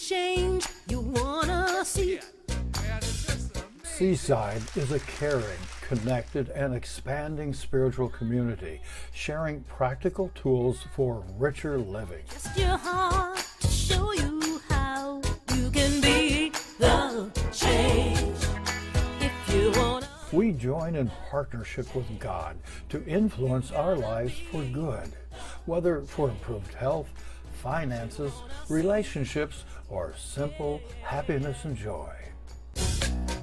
change you wanna see. Seaside is a caring, connected, and expanding spiritual community, sharing practical tools for richer living. Just your heart to show you how you can be the change if you wanna. We join in partnership with God to influence our lives for good, whether for improved health, finances, relationships, or simple happiness and joy.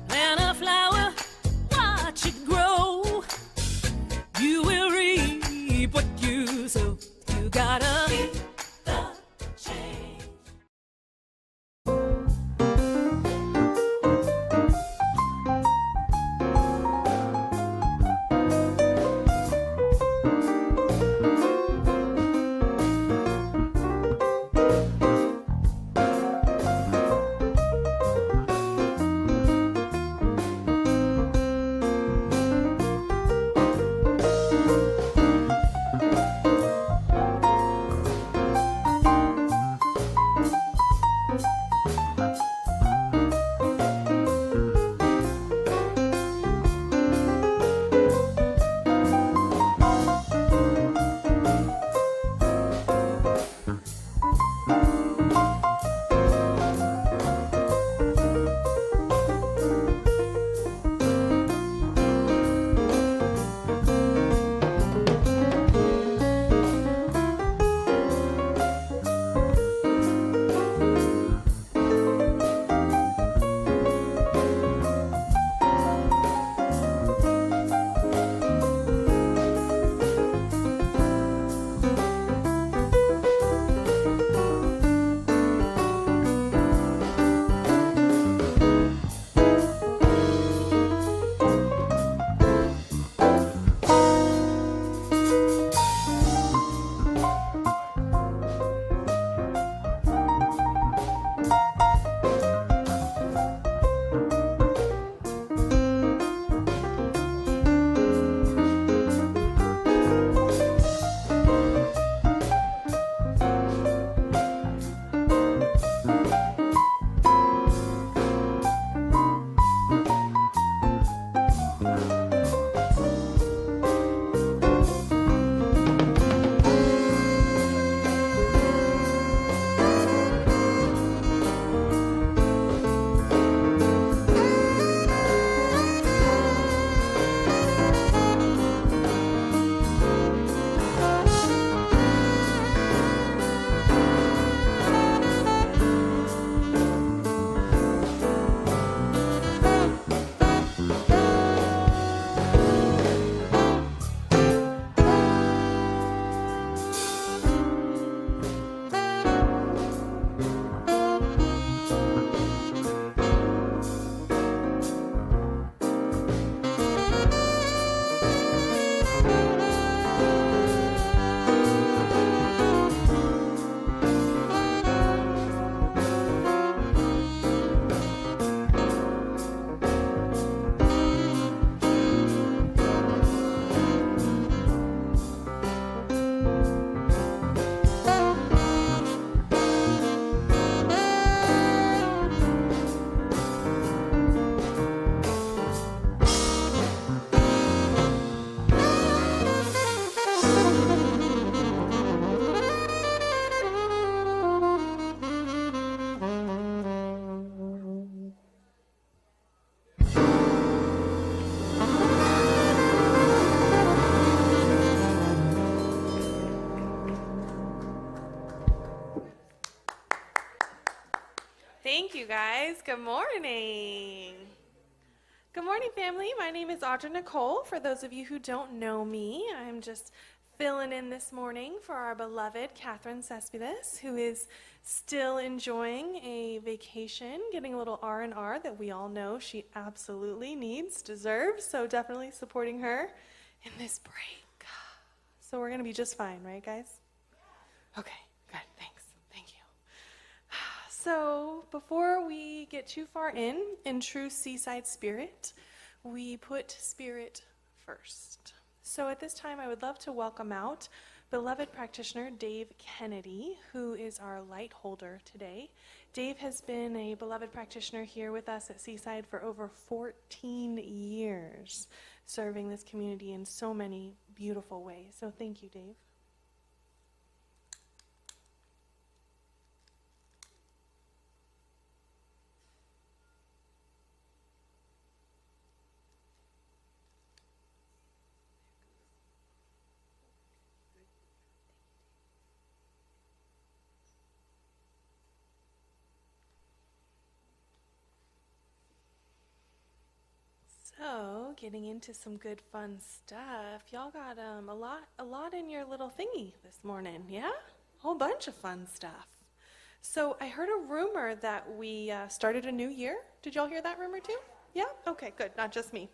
Plant a flower, watch it grow. You will reap what you sow. You gotta be the change. Thank you, guys. Good morning. Good morning, family. My name is Audra Nicole. For those of you who don't know me, I'm just filling in this morning for our beloved Catherine Cespedes, who is still enjoying a vacation, getting a little R&R that we all know she absolutely needs, deserves, so definitely supporting her in this break. So we're going to be just fine, right, guys? Okay, good. Thanks. Thank you. So before we get too far in true Seaside spirit, we put spirit first. So at this time, I would love to welcome out beloved practitioner Dave Kennedy, who is our light holder today. Dave has been a beloved practitioner here with us at Seaside for over 14 years, serving this community in so many beautiful ways. So thank you, Dave. So, getting into some good fun stuff. Y'all got a lot in your little thingy this morning, yeah? A whole bunch of fun stuff. So, I heard a rumor that we started a new year. Did y'all hear that rumor too? Yeah? Okay, good. Not just me.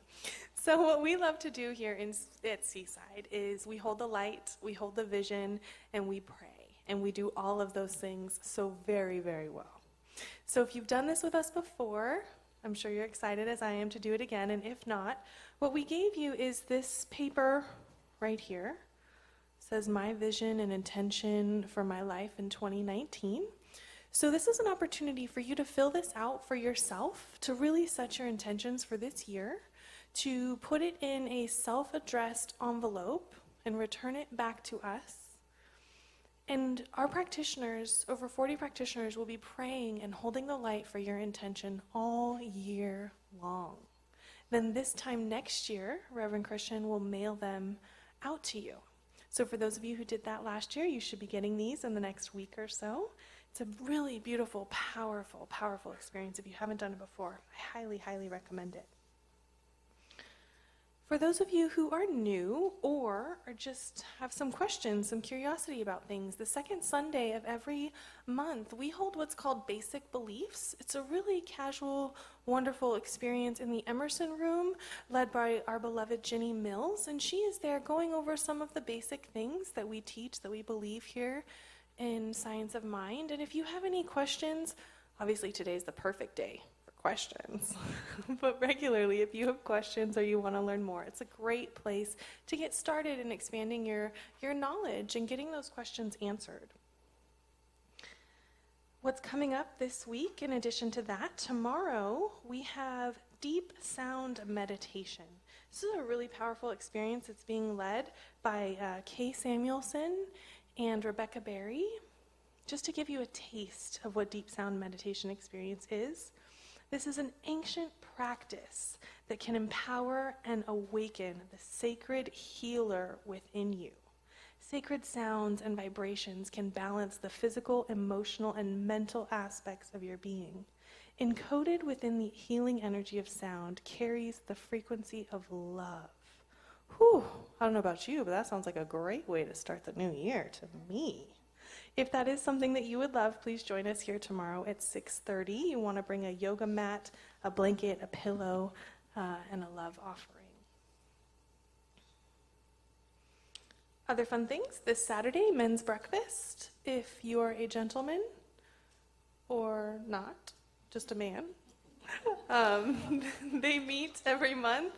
So, what we love to do here at Seaside is we hold the light, we hold the vision, and we pray. And we do all of those things so very, very well. So, if you've done this with us before, I'm sure you're excited as I am to do it again, and if not, what we gave you is this paper right here. It says my vision and intention for my life in 2019. So this is an opportunity for you to fill this out for yourself, to really set your intentions for this year, to put it in a self-addressed envelope and return it back to us. And our practitioners, over 40 practitioners, will be praying and holding the light for your intention all year long. Then this time next year, Rev Christian will mail them out to you. So for those of you who did that last year, you should be getting these in the next week or so. It's a really beautiful, powerful, powerful experience. If you haven't done it before, I highly, highly recommend it. For those of you who are new or just have some questions, some curiosity about things, the second Sunday of every month, we hold what's called Basic Beliefs. It's a really casual, wonderful experience in the Emerson Room, led by our beloved Jenny Mills, and she is there going over some of the basic things that we teach, that we believe here in Science of Mind. And if you have any questions, obviously today's the perfect day questions. But regularly, if you have questions or you want to learn more, it's a great place to get started in expanding your knowledge and getting those questions answered. What's coming up this week, in addition to that, tomorrow we have deep sound meditation. This is a really powerful experience. It's being led by Kay Samuelson and Rebecca Berry. Just to give you a taste of what deep sound meditation experience is, this is an ancient practice that can empower and awaken the sacred healer within you. Sacred sounds and vibrations can balance the physical, emotional, and mental aspects of your being. Encoded within the healing energy of sound carries the frequency of love. Whew, I don't know about you, but that sounds like a great way to start the new year to me. If that is something that you would love, please join us here tomorrow at 6:30. You want to bring a yoga mat, a blanket, a pillow, and a love offering. Other fun things, this Saturday, men's breakfast. If you're a gentleman or not, just a man, they meet every month.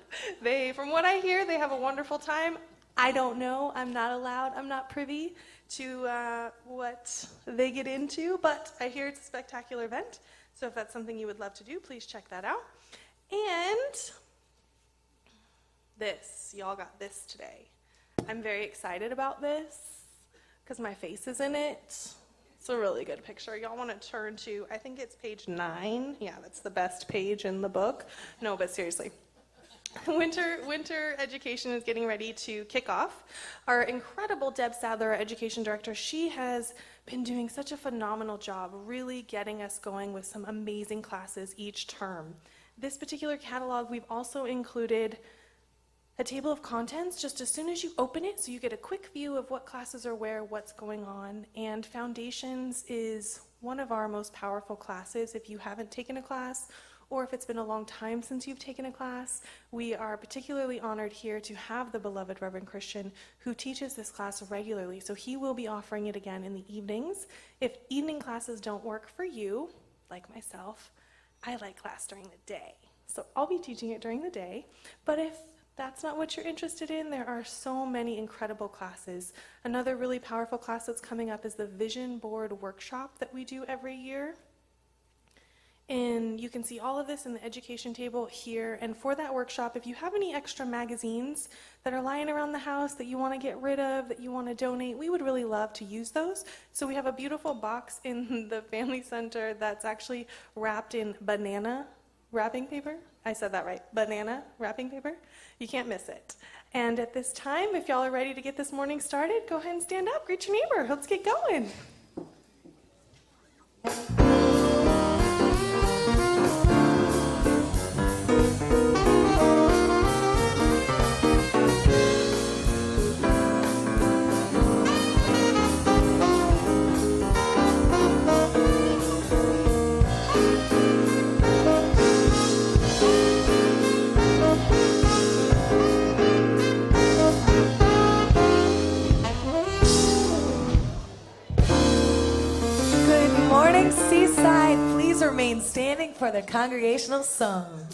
From what I hear, they have a wonderful time. I don't know. I'm not allowed. I'm not privy to what they get into, but I hear it's a spectacular event. So if that's something you would love to do, please check that out. And this, y'all got this today. I'm very excited about this because my face is in it. It's a really good picture. Y'all want to turn to, I think it's page 9. Yeah, that's the best page in the book. No, but seriously. Winter education is getting ready to kick off. Our incredible Deb Sadler, our education director, she has been doing such a phenomenal job really getting us going with some amazing classes each term. This particular catalog, we've also included a table of contents just as soon as you open it, so you get a quick view of what classes are where, what's going on. And Foundations is one of our most powerful classes. If you haven't taken a class, or if it's been a long time since you've taken a class, we are particularly honored here to have the beloved Rev Christian who teaches this class regularly. So he will be offering it again in the evenings. If evening classes don't work for you, like myself, I like class during the day. So I'll be teaching it during the day. But if that's not what you're interested in, there are so many incredible classes. Another really powerful class that's coming up is the Vision Board Workshop that we do every year. And you can see all of this in the education table here. And for that workshop, if you have any extra magazines that are lying around the house that you want to get rid of, that you want to donate, we would really love to use those. So we have a beautiful box in the Family Center that's actually wrapped in banana wrapping paper. I said that right, banana wrapping paper. You can't miss it. And at this time, if y'all are ready to get this morning started, go ahead and stand up, greet your neighbor. Let's get going. Seaside, please remain standing for the congregational song.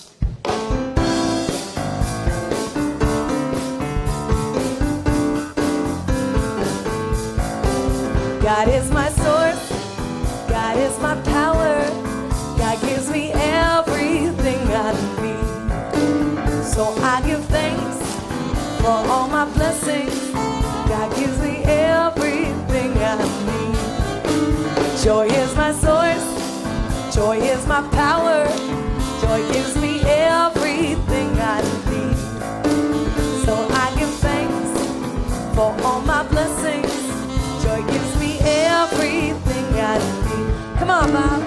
God is my source, God is my power, God gives me everything I need. So I give thanks for all my blessings, God gives me everything I need. Joy is my source, joy is my power, joy gives me everything I need. So I give thanks for all my blessings, joy gives me everything I need. Come on, Bob.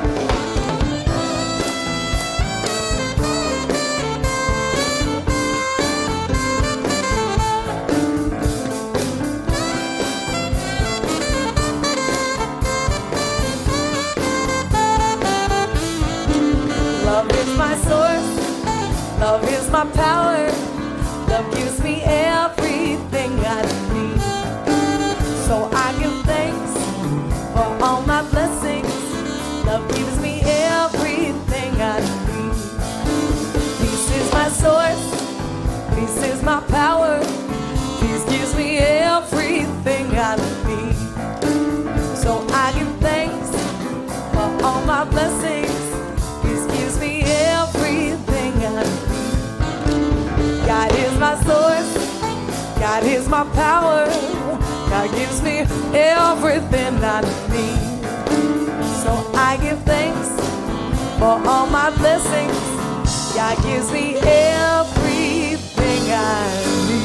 Love is my source, love is my power, love gives me everything I need. So I give thanks for all my blessings, love gives me everything I need. Peace is my source, peace is my power, peace gives me everything I need. So I give thanks for all my blessings, gives me everything I need. God is my source, God is my power, God gives me everything I need. So I give thanks for all my blessings, God gives me everything I need.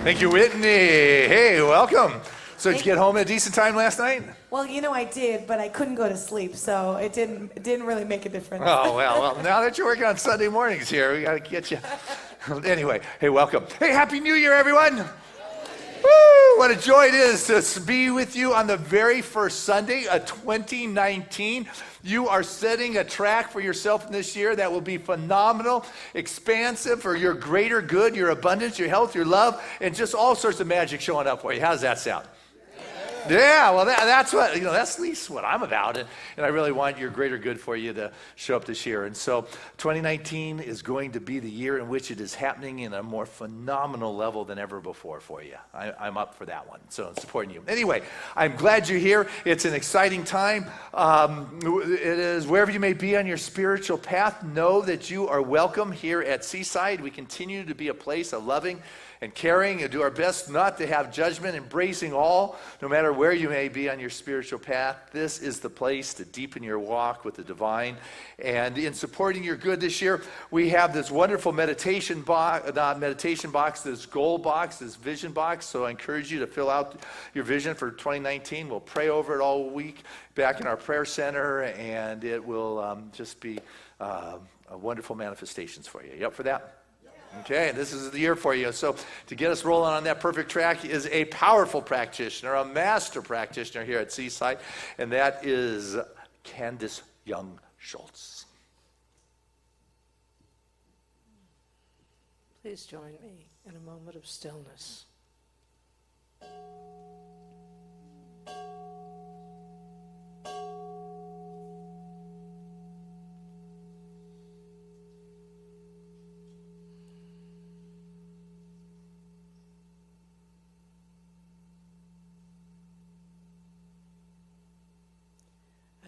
Thank you, Whitney. Hey, welcome. So did you get home at a decent time last night? Well, you know I did, but I couldn't go to sleep, so it didn't really make a difference. Oh, well, now that you're working on Sunday mornings here, we got to get you. Anyway, hey, welcome. Hey, Happy New Year, everyone. Woo! What a joy it is to be with you on the very first Sunday of 2019. You are setting a track for yourself in this year that will be phenomenal, expansive for your greater good, your abundance, your health, your love, and just all sorts of magic showing up for you. How does that sound? Yeah, well, that's what, that's at least what I'm about. And I really want your greater good for you to show up this year. And so 2019 is going to be the year in which it is happening in a more phenomenal level than ever before for you. I'm up for that one, so I'm supporting you. Anyway, I'm glad you're here. It's an exciting time. It is wherever you may be on your spiritual path, know that you are welcome here at Seaside. We continue to be a place of loving and caring, and do our best not to have judgment, embracing all, no matter where you may be on your spiritual path. This is the place to deepen your walk with the divine. And in supporting your good this year, we have this wonderful meditation box, this goal box, this vision box. So I encourage you to fill out your vision for 2019. We'll pray over it all week back in our prayer center, and it will just be wonderful manifestations for you. You up for that? Okay, this is the year for you. So to get us rolling on that perfect track is a powerful practitioner, a master practitioner here at Seaside, and that is Candace Young-Schultz. Please join me in a moment of stillness.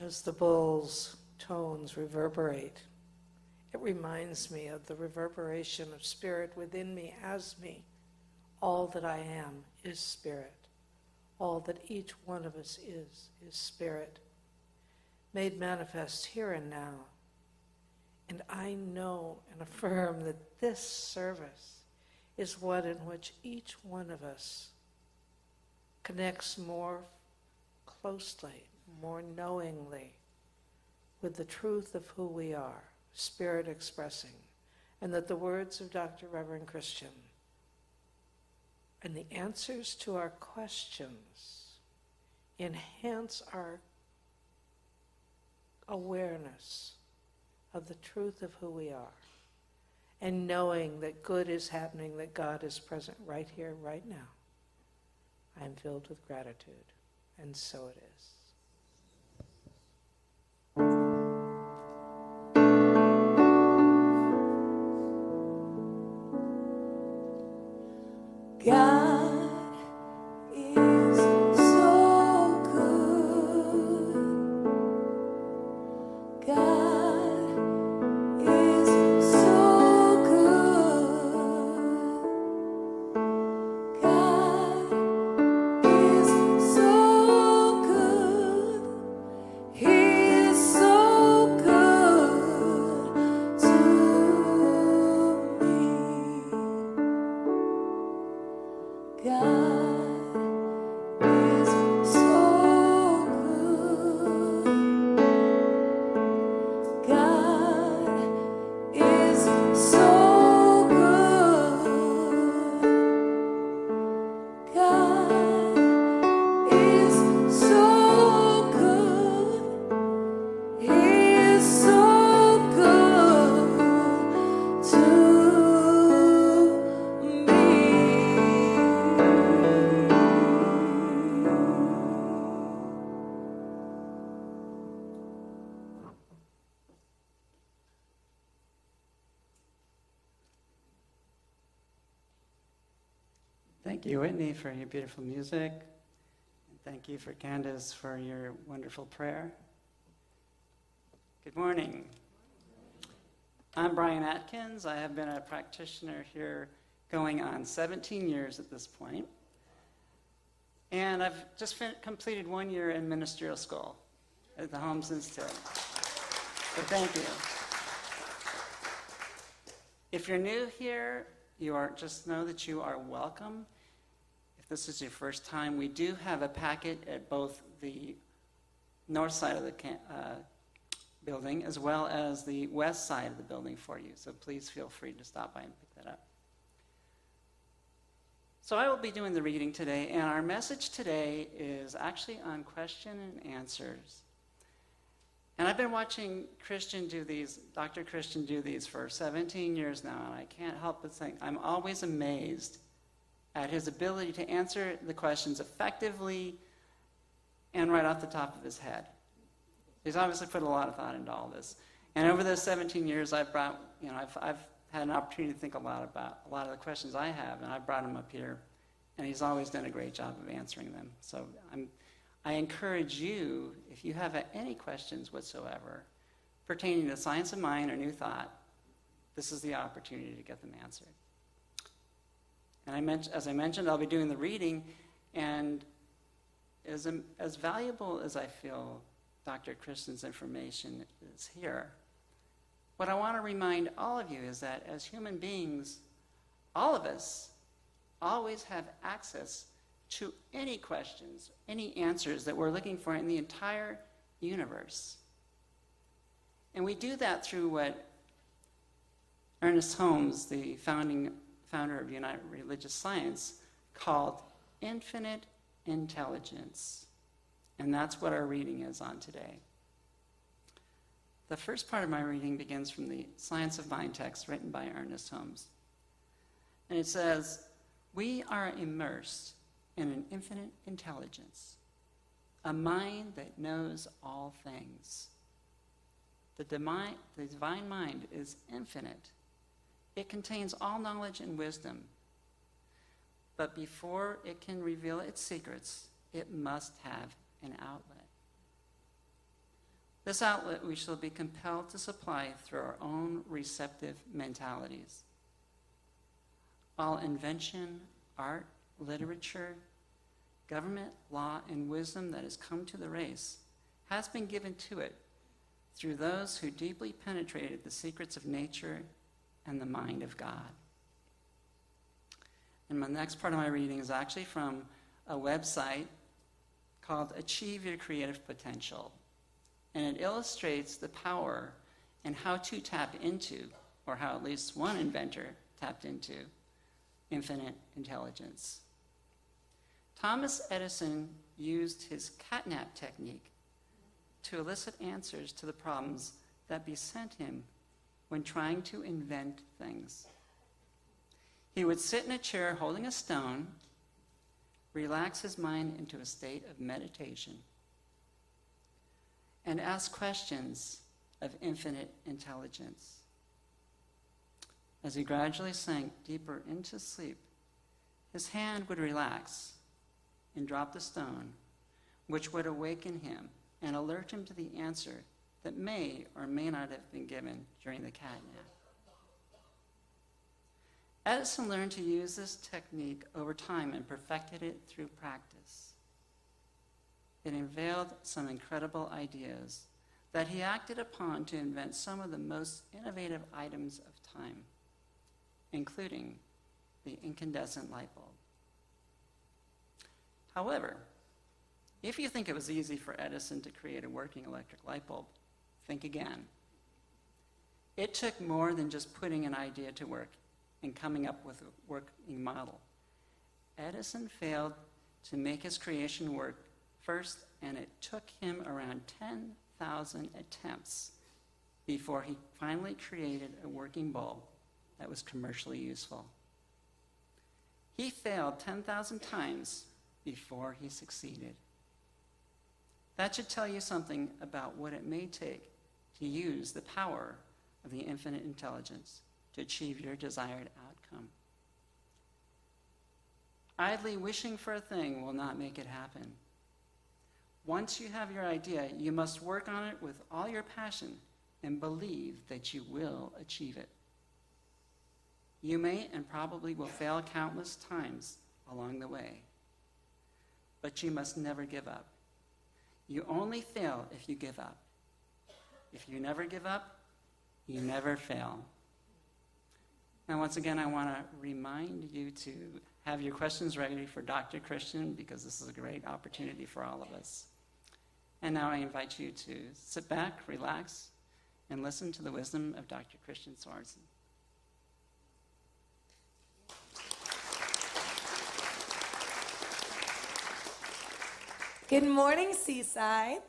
As the bull's tones reverberate, it reminds me of the reverberation of spirit within me as me. All that I am is spirit. All that each one of us is spirit, made manifest here and now. And I know and affirm that this service is one in which each one of us connects more closely, more knowingly with the truth of who we are, spirit expressing, and that the words of Dr. Rev Christian and the answers to our questions enhance our awareness of the truth of who we are, and knowing that good is happening, that God is present right here, right now. I am filled with gratitude, and so it is. God is so good. God is so good. God is so good. He is so good to me. God is so good. God is so good. God is so good. He is so good to me. Thank you, Whitney, for your beautiful music. And thank you for Candace for your wonderful prayer. Good morning. I'm Brian Atkins. I have been a practitioner here going on 17 years at this point. And I've just completed 1 year in ministerial school at the Holmes Institute. So thank you. If you're new here, just know that you are welcome. If this is your first time, we do have a packet at both the north side of the building as well as the west side of the building for you. So please feel free to stop by and pick that up. So I will be doing the reading today, and our message today is actually on question and answers. And I've been watching Dr. Christian do these for 17 years now, and I can't help but think I'm always amazed at his ability to answer the questions effectively and right off the top of his head. He's obviously put a lot of thought into all this. And over those 17 years, I've had an opportunity to think a lot about a lot of the questions I have, and I brought him up here, and he's always done a great job of answering them. So I encourage you, if you have any questions whatsoever pertaining to science of mind or new thought, this is the opportunity to get them answered. And as I mentioned, I'll be doing the reading, and as valuable as I feel Dr. Christian's information is here, what I want to remind all of you is that as human beings, all of us always have access to any questions, any answers that we're looking for in the entire universe. And we do that through what Ernest Holmes, the founder of United Religious Science, called infinite intelligence. And that's what our reading is on today. The first part of my reading begins from the Science of Mind text written by Ernest Holmes. And it says, "We are immersed in an infinite intelligence, a mind that knows all things. The divine mind is infinite. It contains all knowledge and wisdom. But before it can reveal its secrets, it must have an outlet. This outlet we shall be compelled to supply through our own receptive mentalities. All invention, art, literature, government, law, and wisdom that has come to the race has been given to it through those who deeply penetrated the secrets of nature and the mind of God. And my next part of my reading is actually from a website called Achieve Your Creative Potential. And it illustrates the power and how to tap into, or how at least one inventor tapped into, infinite intelligence. Thomas Edison used his catnap technique to elicit answers to the problems that beset him when trying to invent things. He would sit in a chair holding a stone, relax his mind into a state of meditation, and ask questions of infinite intelligence. As he gradually sank deeper into sleep, his hand would relax and drop the stone, which would awaken him and alert him to the answer that may or may not have been given during the catnap. Edison learned to use this technique over time and perfected it through practice. It unveiled some incredible ideas that he acted upon to invent some of the most innovative items of time, including the incandescent light bulb. However, if you think it was easy for Edison to create a working electric light bulb, think again. It took more than just putting an idea to work and coming up with a working model. Edison failed to make his creation work first, and it took him around 10,000 attempts before he finally created a working bulb that was commercially useful. He failed 10,000 times before he succeeded. That should tell you something about what it may take to use the power of the infinite intelligence to achieve your desired outcome. Idly wishing for a thing will not make it happen. Once you have your idea, you must work on it with all your passion and believe that you will achieve it. You may and probably will fail countless times along the way, but you must never give up. You only fail if you give up. If you never give up, you never fail. And once again, I want to remind you to have your questions ready for Dr. Christian, because this is a great opportunity for all of us. And now I invite you to sit back, relax, and listen to the wisdom of Dr. Christian Sorensen. Good morning, Seaside.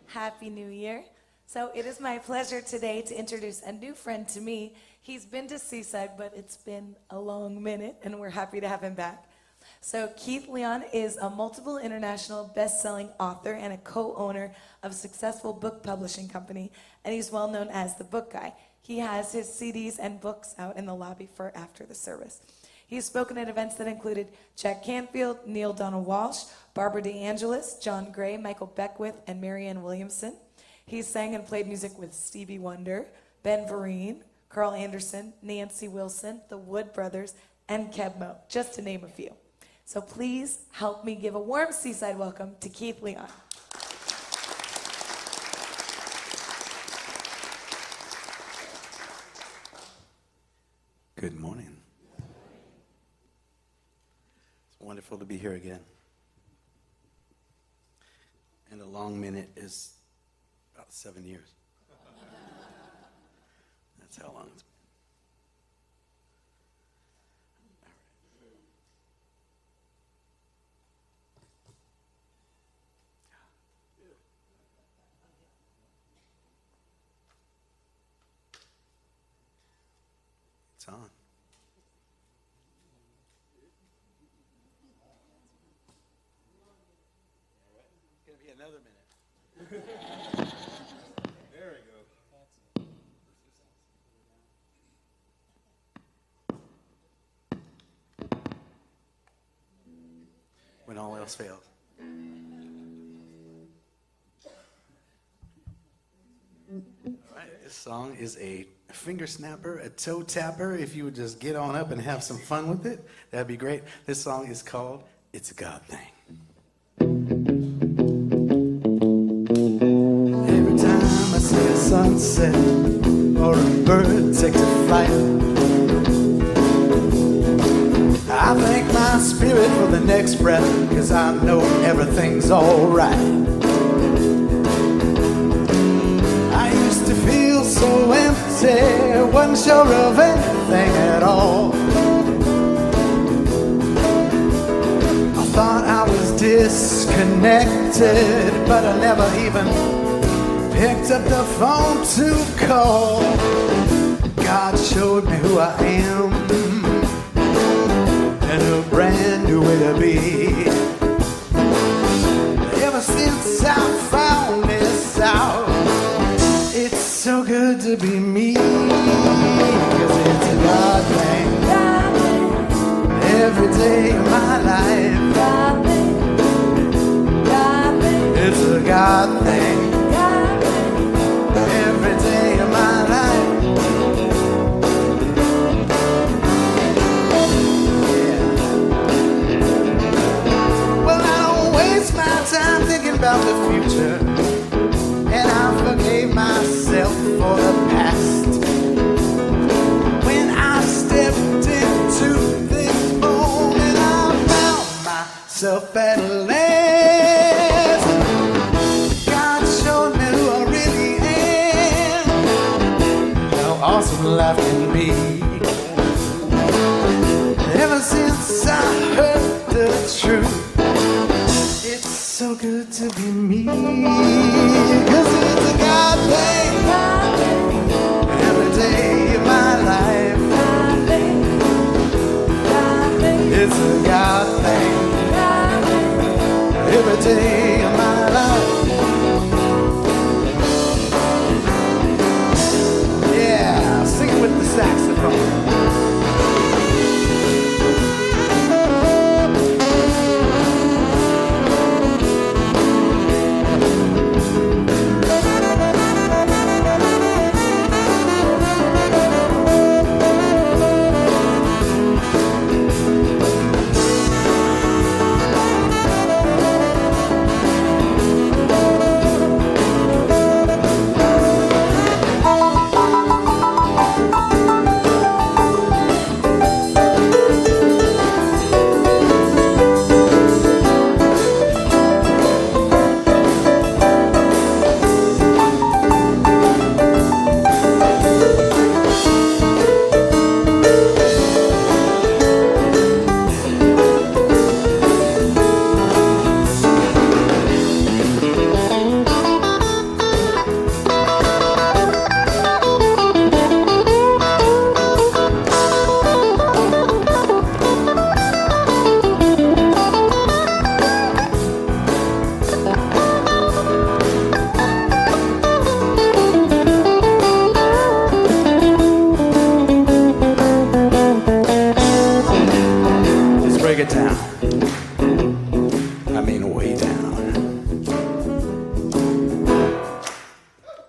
Happy New Year. So it is my pleasure today to introduce a new friend to me. He's been to Seaside, but it's been a long minute, and we're happy to have him back. So Keith Leon is a multiple international best-selling author and a co-owner of a successful book publishing company, and he's well known as the Book Guy. He has his CDs and books out in the lobby for after the service. He's spoken at events that included Jack Canfield, Neil Donald Walsh, Barbara DeAngelis, John Gray, Michael Beckwith, and Marianne Williamson. He sang and played music with Stevie Wonder, Ben Vereen, Carl Anderson, Nancy Wilson, the Wood Brothers, and Keb' just to name a few. So please help me give a warm Seaside welcome to Keith Leon. Good morning. It's wonderful to be here again. And a long minute is about 7 years. That's how long it's been. It's on. It's going to be another minute. There we go. When all else fails. This song is a finger snapper, a toe tapper. If you would just get on up and have some fun with it, that'd be great. This song is called It's a God Thing. Every time I see a sunset or a bird take to flight, I thank my spirit for the next breath, 'cause I know everything's alright. I used to feel so empty, wasn't sure of anything at all. I thought I was disconnected, but I never even picked up the phone to call. God showed me who I am and a brand new way to be. Ever since I found this out, it's so good to be me, 'cause it's a God thing. Every day of my life, it's a God thing. Every day of my life. Yeah. Well, I don't waste my time thinking about the future, and I forgave myself for the past. When I stepped into this moment, I found myself at last. God showed me who I really am, how awesome life can be. Ever since I heard the truth, it's so good to be me, 'cause it's a God thing. Every day of my life, it's a God thing. Every day of my life. Yeah, sing it with the saxophone.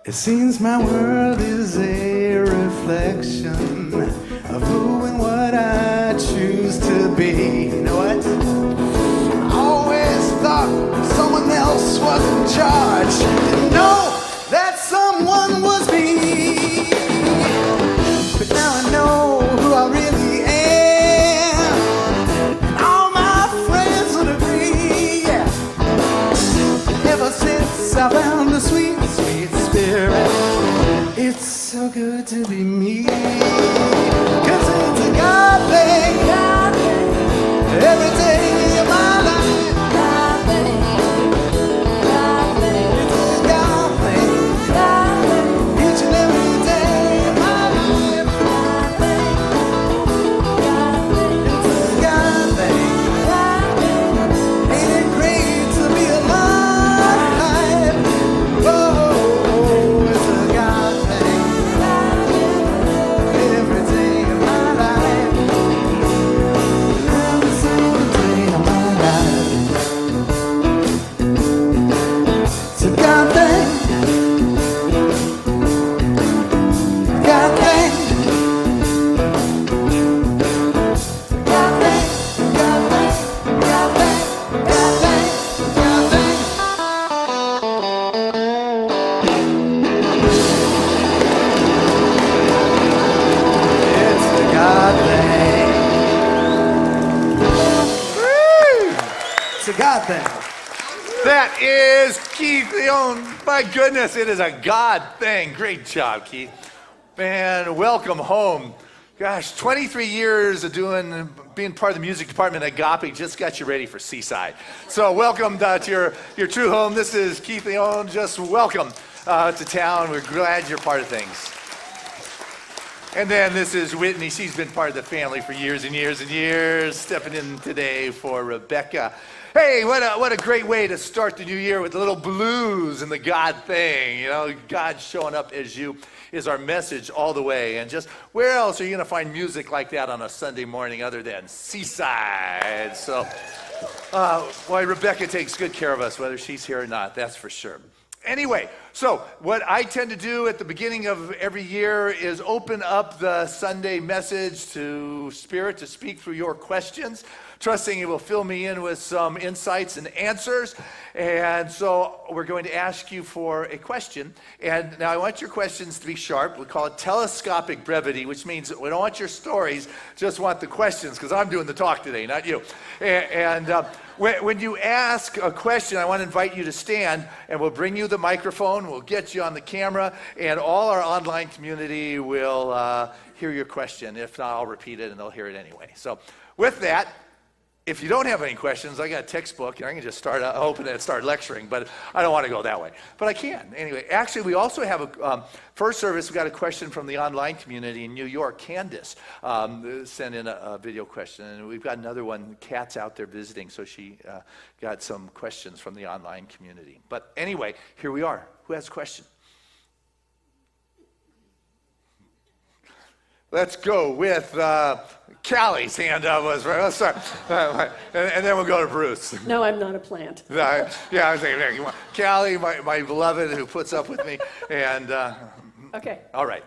It seems my world is a reflection of who and what I choose to be. You know what? I always thought someone else was in charge. Didn't know that someone was me. But now I know who I really am, and all my friends would agree. Yeah. Ever since I found the sweet, sweet spirit, it's so good to be me. 'Cause it's a God thing. Every day of my life, it's a God thing. Each and every day of my life, it's a God thing. Ain't it great to be alive? Oh, it's a God thing. It's a God thing. That is Keith Leon. My goodness, it is a God thing. Great job, Keith. Man, welcome home. Gosh, 23 years of being part of the music department at Agape just got you ready for Seaside. So welcome to your true home. This is Keith Leon. Just welcome to town. We're glad you're part of things. And then this is Whitney. She's been part of the family for years and years and years, stepping in today for Rebecca. Hey, what a great way to start the new year with a little blues and the God thing. You know, God showing up as you is our message all the way. And just where else are you going to find music like that on a Sunday morning other than Seaside? So, boy, Rebecca takes good care of us, whether she's here or not, that's for sure. Anyway, so what I tend to do at the beginning of every year is open up the Sunday message to Spirit to speak through your questions, trusting it will fill me in with some insights and answers. And so we're going to ask you for a question. And now I want your questions to be sharp. We call it telescopic brevity, which means we don't want your stories, just want the questions, because I'm doing the talk today, not you. When you ask a question, I want to invite you to stand, and we'll bring you the microphone, we'll get you on the camera, and all our online community will hear your question. If not, I'll repeat it, and they'll hear it anyway. So with that, if you don't have any questions, I got a textbook, and I can just open it and start lecturing, but I don't want to go that way. But I can. Anyway, actually, we also have first service, we got a question from the online community in New York. Candace sent in a video question, and we've got another one. Kat's out there visiting, so she got some questions from the online community. But anyway, here we are. Who has a question? Let's go with Callie's hand up. Let's start. And then we'll go to Bruce. No, I'm not a plant. Yeah, I was thinking, Callie, my beloved, who puts up with me. And Okay. All right.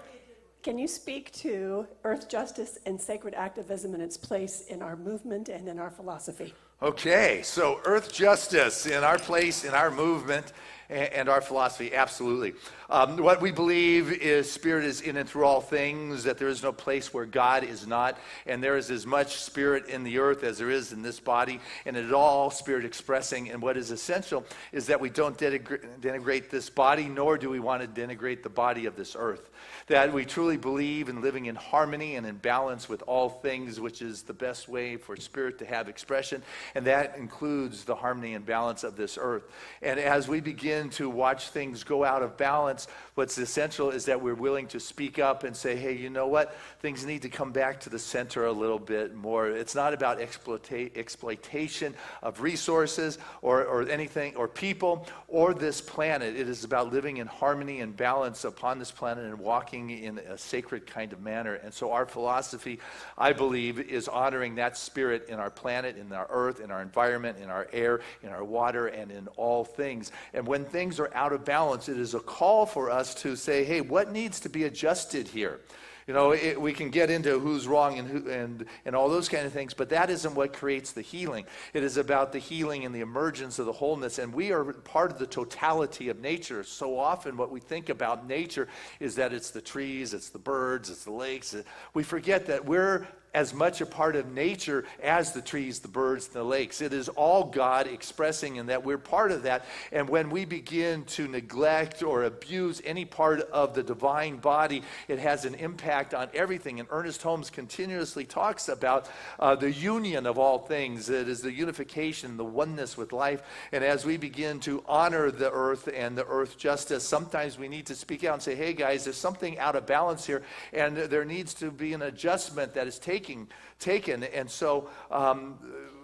Can you speak to earth justice and sacred activism and its place in our movement and in our philosophy? Okay, so earth justice in our place, in our movement, and our philosophy, absolutely. What we believe is Spirit is in and through all things, that there is no place where God is not, and there is as much Spirit in the earth as there is in this body, and it is all Spirit expressing. And what is essential is that we don't denigrate this body, nor do we want to denigrate the body of this earth. That we truly believe in living in harmony and in balance with all things, which is the best way for Spirit to have expression, and that includes the harmony and balance of this earth. And as we begin to watch things go out of balance, what's essential is that we're willing to speak up and say, hey, you know what? Things need to come back to the center a little bit more. It's not about exploitation of resources or anything, or people, or this planet. It is about living in harmony and balance upon this planet and walking in a sacred kind of manner. And so our philosophy, I believe, is honoring that Spirit in our planet, in our earth, in our environment, in our air, in our water, and in all things. And when things are out of balance, it is a call for us to say, hey, what needs to be adjusted here? You know, we can get into who's wrong and all those kind of things, but that isn't what creates the healing. It is about the healing and the emergence of the wholeness, and we are part of the totality of nature. So often what we think about nature is that it's the trees, it's the birds, it's the lakes. We forget that we're as much a part of nature as the trees, the birds, the lakes. It is all God expressing, and that we're part of that. And when we begin to neglect or abuse any part of the divine body, it has an impact on everything. And Ernest Holmes continuously talks about the union of all things. It is the unification, the oneness with life. And as we begin to honor the earth and the earth justice, sometimes we need to speak out and say, hey guys, there's something out of balance here, and there needs to be an adjustment that is taken. And so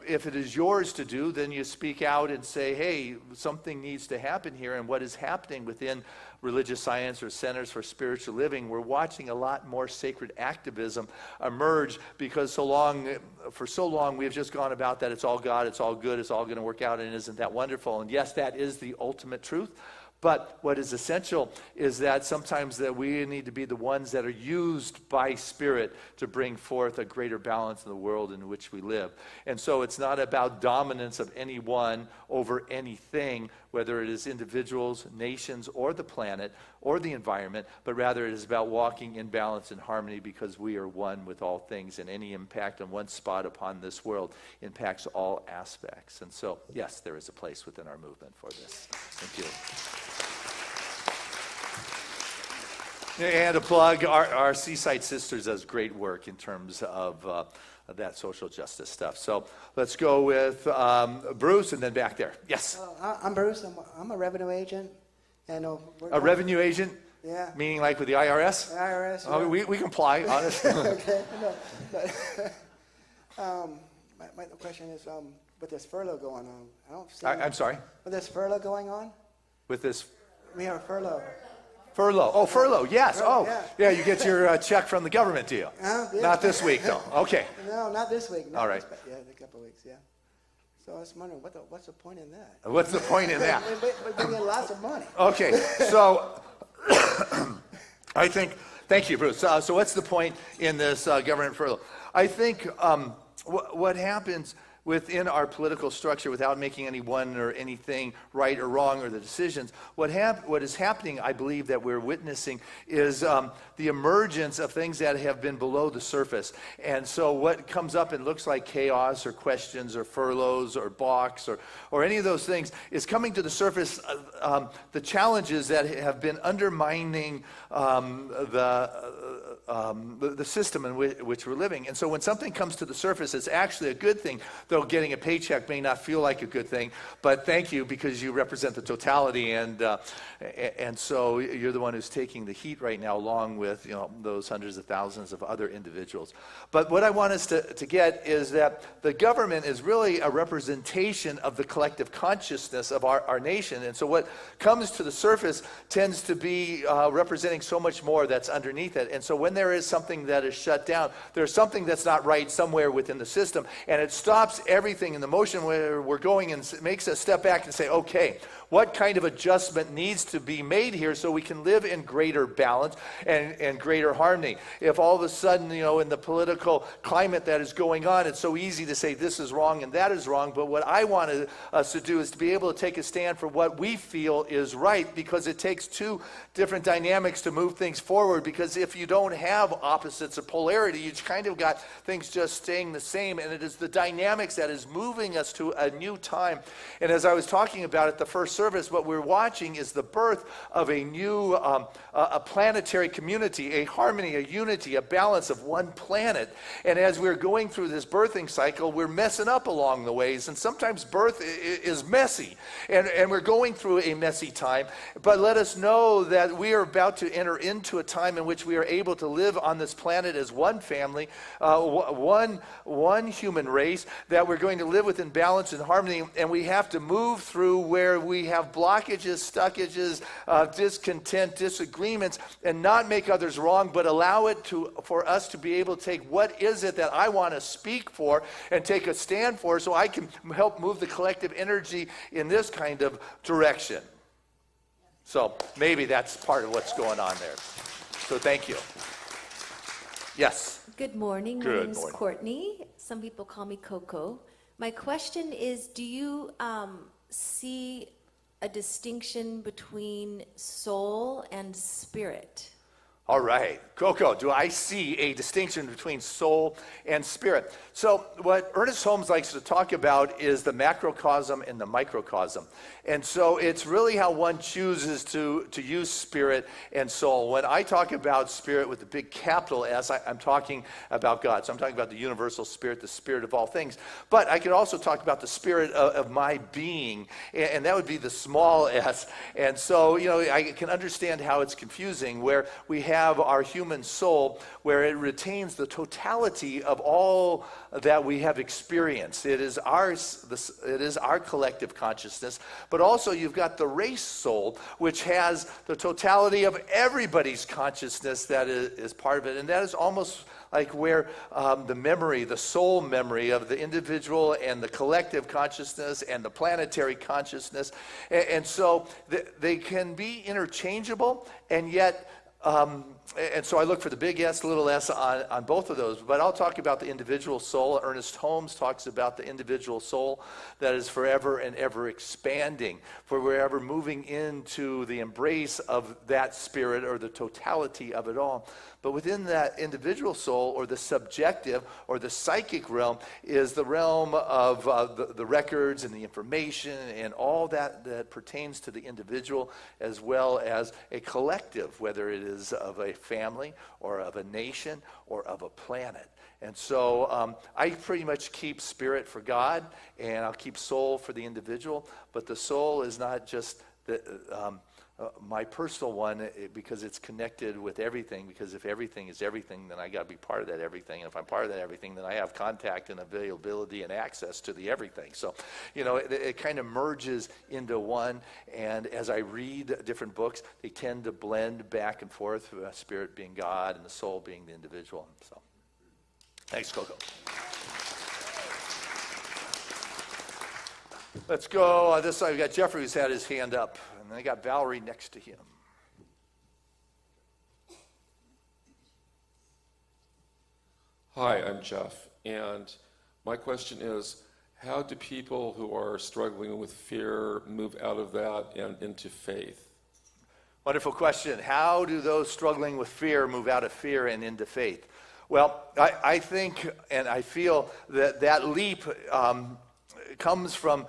if it is yours to do, then you speak out and say, hey, something needs to happen here. And what is happening within religious science or centers for spiritual living, we're watching a lot more sacred activism emerge, because for so long we've just gone about that it's all God, it's all good, it's all going to work out, and isn't that wonderful? And yes, that is the ultimate truth. But what is essential is that sometimes that we need to be the ones that are used by Spirit to bring forth a greater balance in the world in which we live. And so it's not about dominance of anyone over anything, whether it is individuals, nations, or the planet, or the environment, but rather it is about walking in balance and harmony because we are one with all things, and any impact on one spot upon this world impacts all aspects. And so, yes, there is a place within our movement for this. Thank you. And a plug, our Seaside Sisters does great work in terms of that social justice stuff. So let's go with Bruce and then back there. Yes? I'm Bruce. I'm a revenue agent. And A revenue agent? Yeah. Meaning like with the IRS? The IRS. Oh, yeah. we comply, honestly. Okay. No, but, my question is, with this furlough going on, I don't see. I'm sorry? With this furlough going on? With this We have a furlough. furlough. Oh, furlough, yes. Furlough, Oh, yeah. you get your check from the government, do you? Yeah. Not this week, though. Okay. No, not this week. All right. Yeah, in a couple of weeks, yeah. So I was wondering, what's the point in that? What's the point in that? We get lots of money. Okay, so I think, thank you, Bruce. So what's the point in this government furlough? I think what happens within our political structure, without making anyone or anything right or wrong or the decisions, what is happening, I believe, that we're witnessing is the emergence of things that have been below the surface. And so what comes up and looks like chaos or questions or furloughs or balks or any of those things is coming to the surface, the challenges that have been undermining the system in which we're living. And so when something comes to the surface, it's actually a good thing, though getting a paycheck may not feel like a good thing. But thank you, because you represent the totality, and so you're the one who's taking the heat right now, along with those hundreds of thousands of other individuals. But what I want us to get is that the government is really a representation of the collective consciousness of our nation. And so what comes to the surface tends to be representing so much more that's underneath it. And so when there is something that is shut down, there's something that's not right somewhere within the system, and it stops everything in the motion where we're going and makes us step back and say, okay, what kind of adjustment needs to be made here so we can live in greater balance and greater harmony? If all of a sudden, in the political climate that is going on, it's so easy to say this is wrong and that is wrong, but what I want us to do is to be able to take a stand for what we feel is right, because it takes two different dynamics to move things forward, because if you don't have opposites or polarity, you've kind of got things just staying the same, and it is the dynamics that is moving us to a new time. And as I was talking about at the first service, what we're watching is the birth of a new a planetary community, a harmony, a unity, a balance of one planet. And as we're going through this birthing cycle, we're messing up along the ways, and sometimes birth is messy, and we're going through a messy time. But let us know that we are about to enter into a time in which we are able to live on this planet as one family, one human race, that we're going to live within balance and harmony, and we have to move through where we have blockages, stuckages, discontent, disagreements, and not make others wrong, but allow it for us to be able to take what is it that I want to speak for and take a stand for, so I can help move the collective energy in this kind of direction. So maybe that's part of what's going on there. So thank you. Yes. Good morning. My Good name is morning. Courtney. Some people call me Coco. My question is, do you see a distinction between soul and spirit? All right. Coco, do I see a distinction between soul and spirit? So what Ernest Holmes likes to talk about is the macrocosm and the microcosm. And so it's really how one chooses to use spirit and soul. When I talk about spirit with the big capital S, I'm talking about God. So I'm talking about the universal spirit, the spirit of all things. But I can also talk about the spirit of my being, and that would be the small s. And so, I can understand how it's confusing, where we have our human soul, where it retains the totality of all that we have experienced. It is our collective consciousness, but also you've got the race soul, which has the totality of everybody's consciousness that is part of it, and that is almost like where the memory, the soul memory of the individual and the collective consciousness and the planetary consciousness. And so they can be interchangeable, and yet and so I look for the big S, little s on both of those. But I'll talk about the individual soul. Ernest Holmes talks about the individual soul that is forever and ever expanding, for we're ever moving into the embrace of that spirit or the totality of it all. But within that individual soul, or the subjective or the psychic realm, is the realm of the records and the information and all that pertains to the individual, as well as a collective, whether it is of a family or of a nation or of a planet. And so I pretty much keep spirit for God, and I'll keep soul for the individual. But the soul is not just my personal one, because it's connected with everything. Because if everything is everything, then I got to be part of that everything. And if I'm part of that everything, then I have contact and availability and access to the everything. So, it kind of merges into one. And as I read different books, they tend to blend back and forth, spirit being God and the soul being the individual. So, thanks, Coco. Let's go this side. We got Jeffrey, who's had his hand up. And then I got Valerie next to him. Hi, I'm Jeff, and my question is, how do people who are struggling with fear move out of that and into faith? Wonderful question. How do those struggling with fear move out of fear and into faith? Well, I think and I feel that leap comes from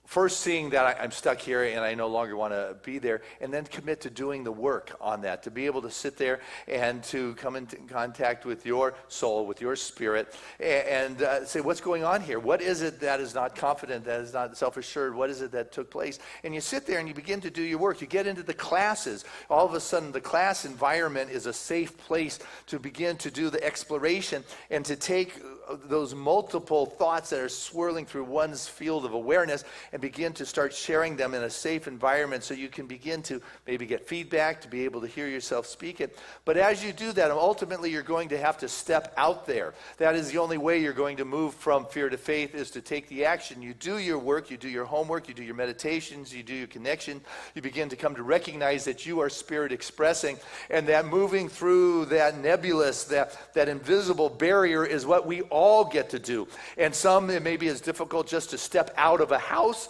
first seeing that I'm stuck here and I no longer want to be there, and then commit to doing the work on that, to be able to sit there and to come into contact with your soul, with your spirit, and say, what's going on here? What is it that is not confident, that is not self-assured? What is it that took place? And you sit there and you begin to do your work. You get into the classes. All of a sudden, the class environment is a safe place to begin to do the exploration and to take those multiple thoughts that are swirling through one's field of awareness and begin to start sharing them in a safe environment, so you can begin to maybe get feedback, to be able to hear yourself speak it. But as you do that, ultimately you're going to have to step out there. That is the only way you're going to move from fear to faith, is to take the action. You do your work, you do your homework, you do your meditations, you do your connection. You begin to come to recognize that you are spirit expressing, and that moving through that nebulous, that invisible barrier is what we all get to do. And some, it may be as difficult just to step out of a house,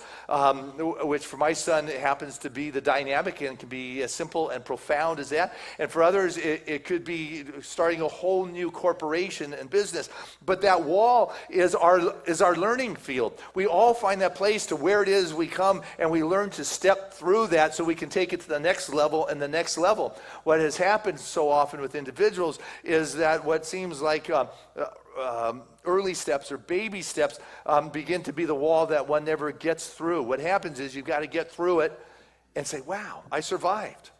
which for my son happens to be the dynamic and can be as simple and profound as that. And for others, it could be starting a whole new corporation and business. But that wall is our learning field. We all find that place to where it is we come, and we learn to step through that so we can take it to the next level and the next level. What has happened so often with individuals is that what seems like early steps or baby steps begin to be the wall that one never gets through. What happens is you've got to get through it and say, wow, I survived.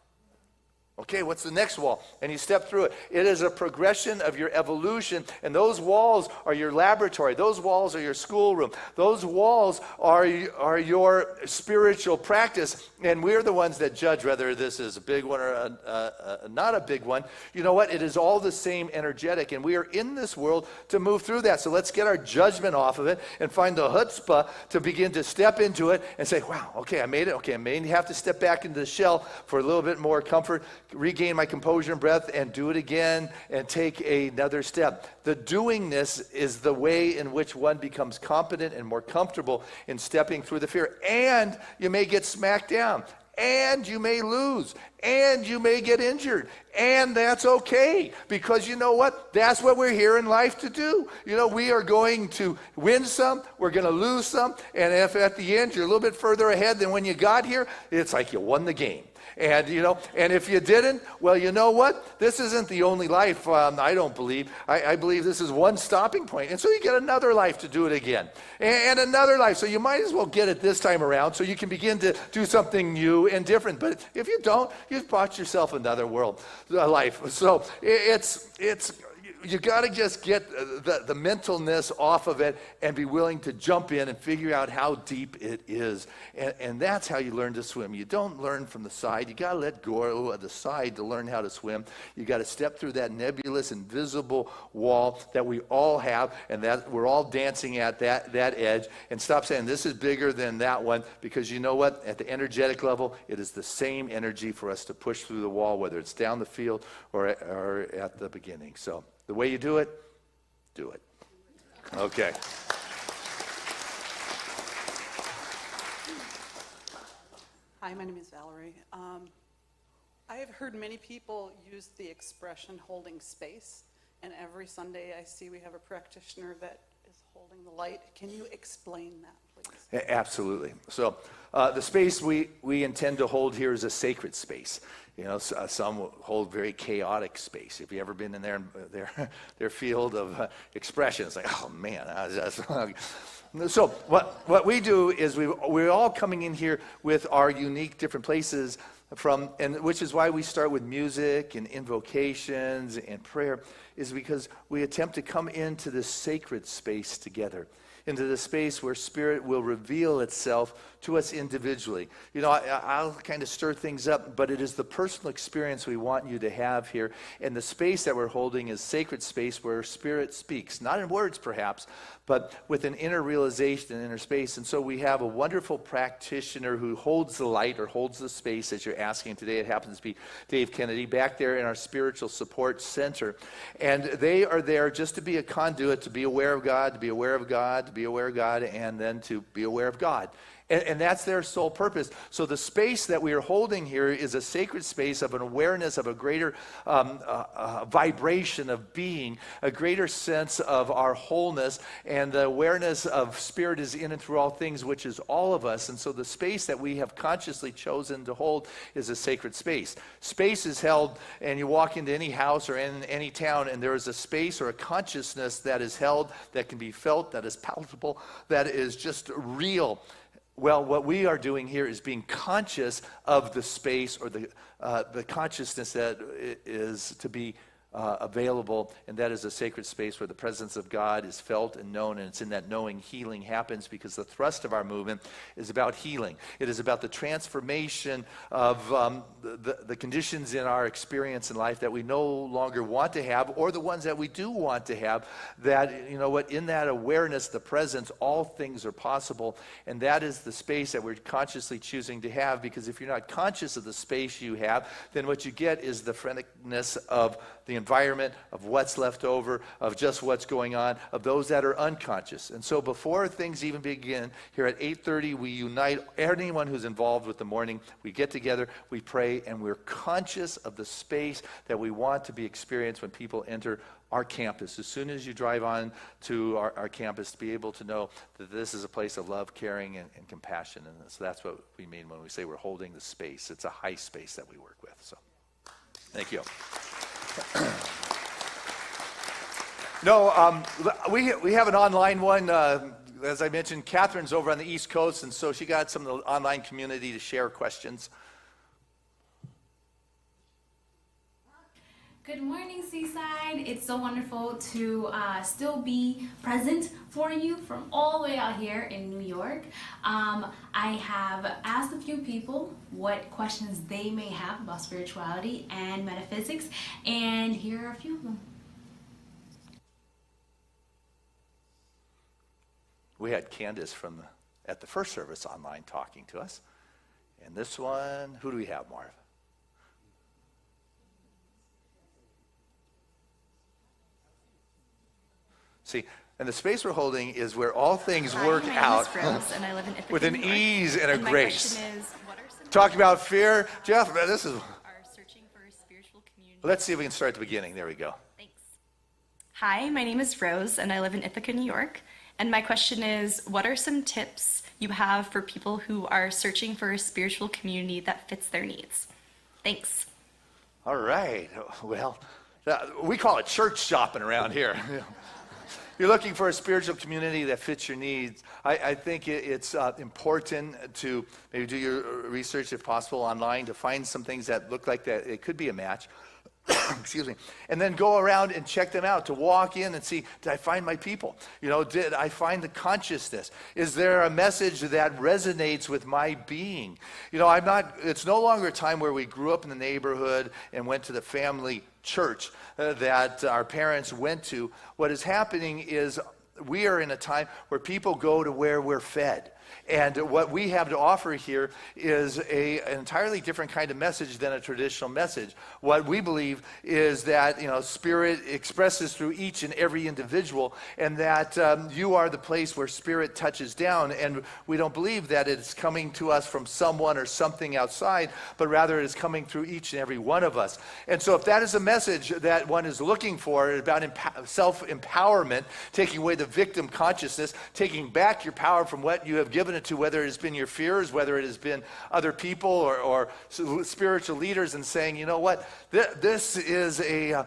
Okay, what's the next wall? And you step through it. It is a progression of your evolution, and those walls are your laboratory. Those walls are your schoolroom. Those walls are your spiritual practice, and we're the ones that judge whether this is a big one or not a big one. You know what? It is all the same energetic, and we are in this world to move through that. So let's get our judgment off of it and find the chutzpah to begin to step into it and say, wow, okay, I made it. Okay, I may have to step back into the shell for a little bit more comfort, regain my composure and breath, and do it again and take another step. The doingness is the way in which one becomes competent and more comfortable in stepping through the fear. And you may get smacked down, and you may lose, and you may get injured, and that's okay, because you know what? That's what we're here in life to do. You know, we are going to win some, we're going to lose some, and if at the end you're a little bit further ahead than when you got here, it's like you won the game. And, and if you didn't, well, you know what? This isn't the only life, I don't believe. I believe this is one stopping point. And so you get another life to do it again. And another life. So you might as well get it this time around so you can begin to do something new and different. But if you don't, you've bought yourself another life. So it's you got to just get the mentalness off of it and be willing to jump in and figure out how deep it is. And that's how you learn to swim. You don't learn from the side. You got to let go of the side to learn how to swim. You got to step through that nebulous, invisible wall that we all have, and that we're all dancing at that edge, and stop saying this is bigger than that one, because you know what? At the energetic level, it is the same energy for us to push through the wall, whether it's down the field or at the beginning. So the way you do it, do it. Okay. Hi, my name is Valerie. I have heard many people use the expression holding space, and every Sunday I see we have a practitioner that is holding the light. Can you explain that, please? Absolutely. So the space we intend to hold here is a sacred space. You know, some hold very chaotic space. Have you ever been in their field of expression? It's like, oh man. So what we do is we're all coming in here with our unique different places and which is why we start with music and invocations and prayer, is because we attempt to come into this sacred space together, into the space where Spirit will reveal itself to us individually. You know, I'll kind of stir things up, but it is the personal experience we want you to have here. And the space that we're holding is sacred space where Spirit speaks, not in words perhaps, but with an inner realization and inner space. And so we have a wonderful practitioner who holds the light or holds the space, as you're asking today. It happens to be Dave Kennedy back there in our spiritual support center. And they are there just to be a conduit, to be aware of God, to be aware of God, to be aware of God, and then to be aware of God. And that's their sole purpose. So the space that we are holding here is a sacred space of an awareness of a greater vibration of being, a greater sense of our wholeness, and the awareness of Spirit is in and through all things, which is all of us. And so the space that we have consciously chosen to hold is a sacred space. Space is held, and you walk into any house or in any town, and there is a space or a consciousness that is held, that can be felt, that is palpable, that is just real. Well, what we are doing here is being conscious of the space or the consciousness that is to be available, and that is a sacred space where the presence of God is felt and known, and it's in that knowing healing happens, because the thrust of our movement is about healing. It is about the transformation of the conditions in our experience in life that we no longer want to have, or the ones that we do want to have, that, you know what, in that awareness, the presence, all things are possible, and that is the space that we're consciously choosing to have, because if you're not conscious of the space you have, then what you get is the freneticness of the environment, of what's left over, of just what's going on, of those that are unconscious. And so before things even begin, here at 8:30, we unite anyone who's involved with the morning. We get together, we pray, and we're conscious of the space that we want to be experienced when people enter our campus. As soon as you drive on to our campus, to be able to know that this is a place of love, caring, and compassion. And so that's what we mean when we say we're holding the space. It's a high space that we work with. So thank you. No, we have an online one. As I mentioned, Catherine's over on the East Coast, and so she got some of the online community to share questions. Good morning, Seaside. It's so wonderful to still be present for you from all the way out here in New York. I have asked a few people what questions they may have about spirituality and metaphysics, and here are a few of them. We had Candace at the first service online talking to us. And this one, who do we have, Marv? See, and the space we're holding is where all things work out and I live in with an ease and a grace. My question is, what are some Talk about fear. Jeff, this is... are searching for a spiritual community? Let's see if we can start at the beginning. There we go. Thanks. Hi, my name is Rose, and I live in Ithaca, New York. And my question is, what are some tips you have for people who are searching for a spiritual community that fits their needs? Thanks. All right. Well, we call it church shopping around here. You're looking for a spiritual community that fits your needs. I think it's important to maybe do your research, if possible, online to find some things that look like that it could be a match. excuse me, and then go around and check them out, to walk in and see, did I find my people? Did I find the consciousness? Is there a message that resonates with my being? It's no longer a time where we grew up in the neighborhood and went to the family church that our parents went to. What is happening is we are in a time where people go to where we're fed. And what we have to offer here is an entirely different kind of message than a traditional message. What we believe is that, Spirit expresses through each and every individual, and that you are the place where Spirit touches down. And we don't believe that it's coming to us from someone or something outside, but rather it is coming through each and every one of us. And so if that is a message that one is looking for about self-empowerment, taking away the victim consciousness, taking back your power from what you have given it to, whether it has been your fears, whether it has been other people or spiritual leaders, and saying, you know what, this is a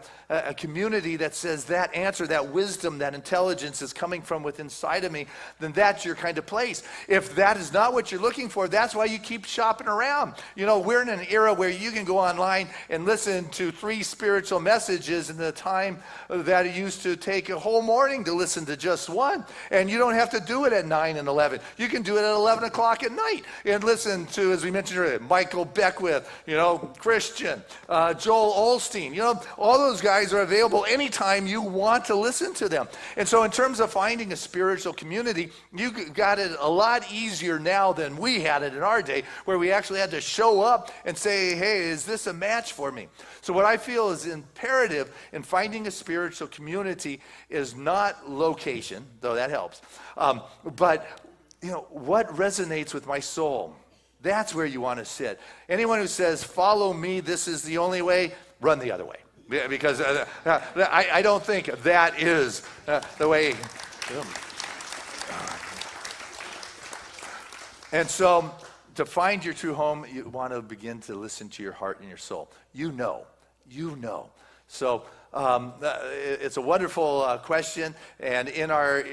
community that says that answer, that wisdom, that intelligence is coming from within inside of me, then that's your kind of place. If that is not what you're looking for, that's why you keep shopping around. We're in an era where you can go online and listen to 3 spiritual messages in the time that it used to take a whole morning to listen to just one. And you don't have to do it at 9 and 11. You can do it at 11 o'clock at night and listen to, as we mentioned earlier, Michael Beckwith, Christian, Joel Osteen. All those guys are available anytime you want to listen to them. And so in terms of finding a spiritual community, you got it a lot easier now than we had it in our day, where we actually had to show up and say, hey, is this a match for me? So what I feel is imperative in finding a spiritual community is not location, though that helps, but what resonates with my soul? That's where you want to sit. Anyone who says, follow me, this is the only way, run the other way. Because I don't think that is the way. And so to find your true home, you want to begin to listen to your heart and your soul. You know. So it's a wonderful question. And in our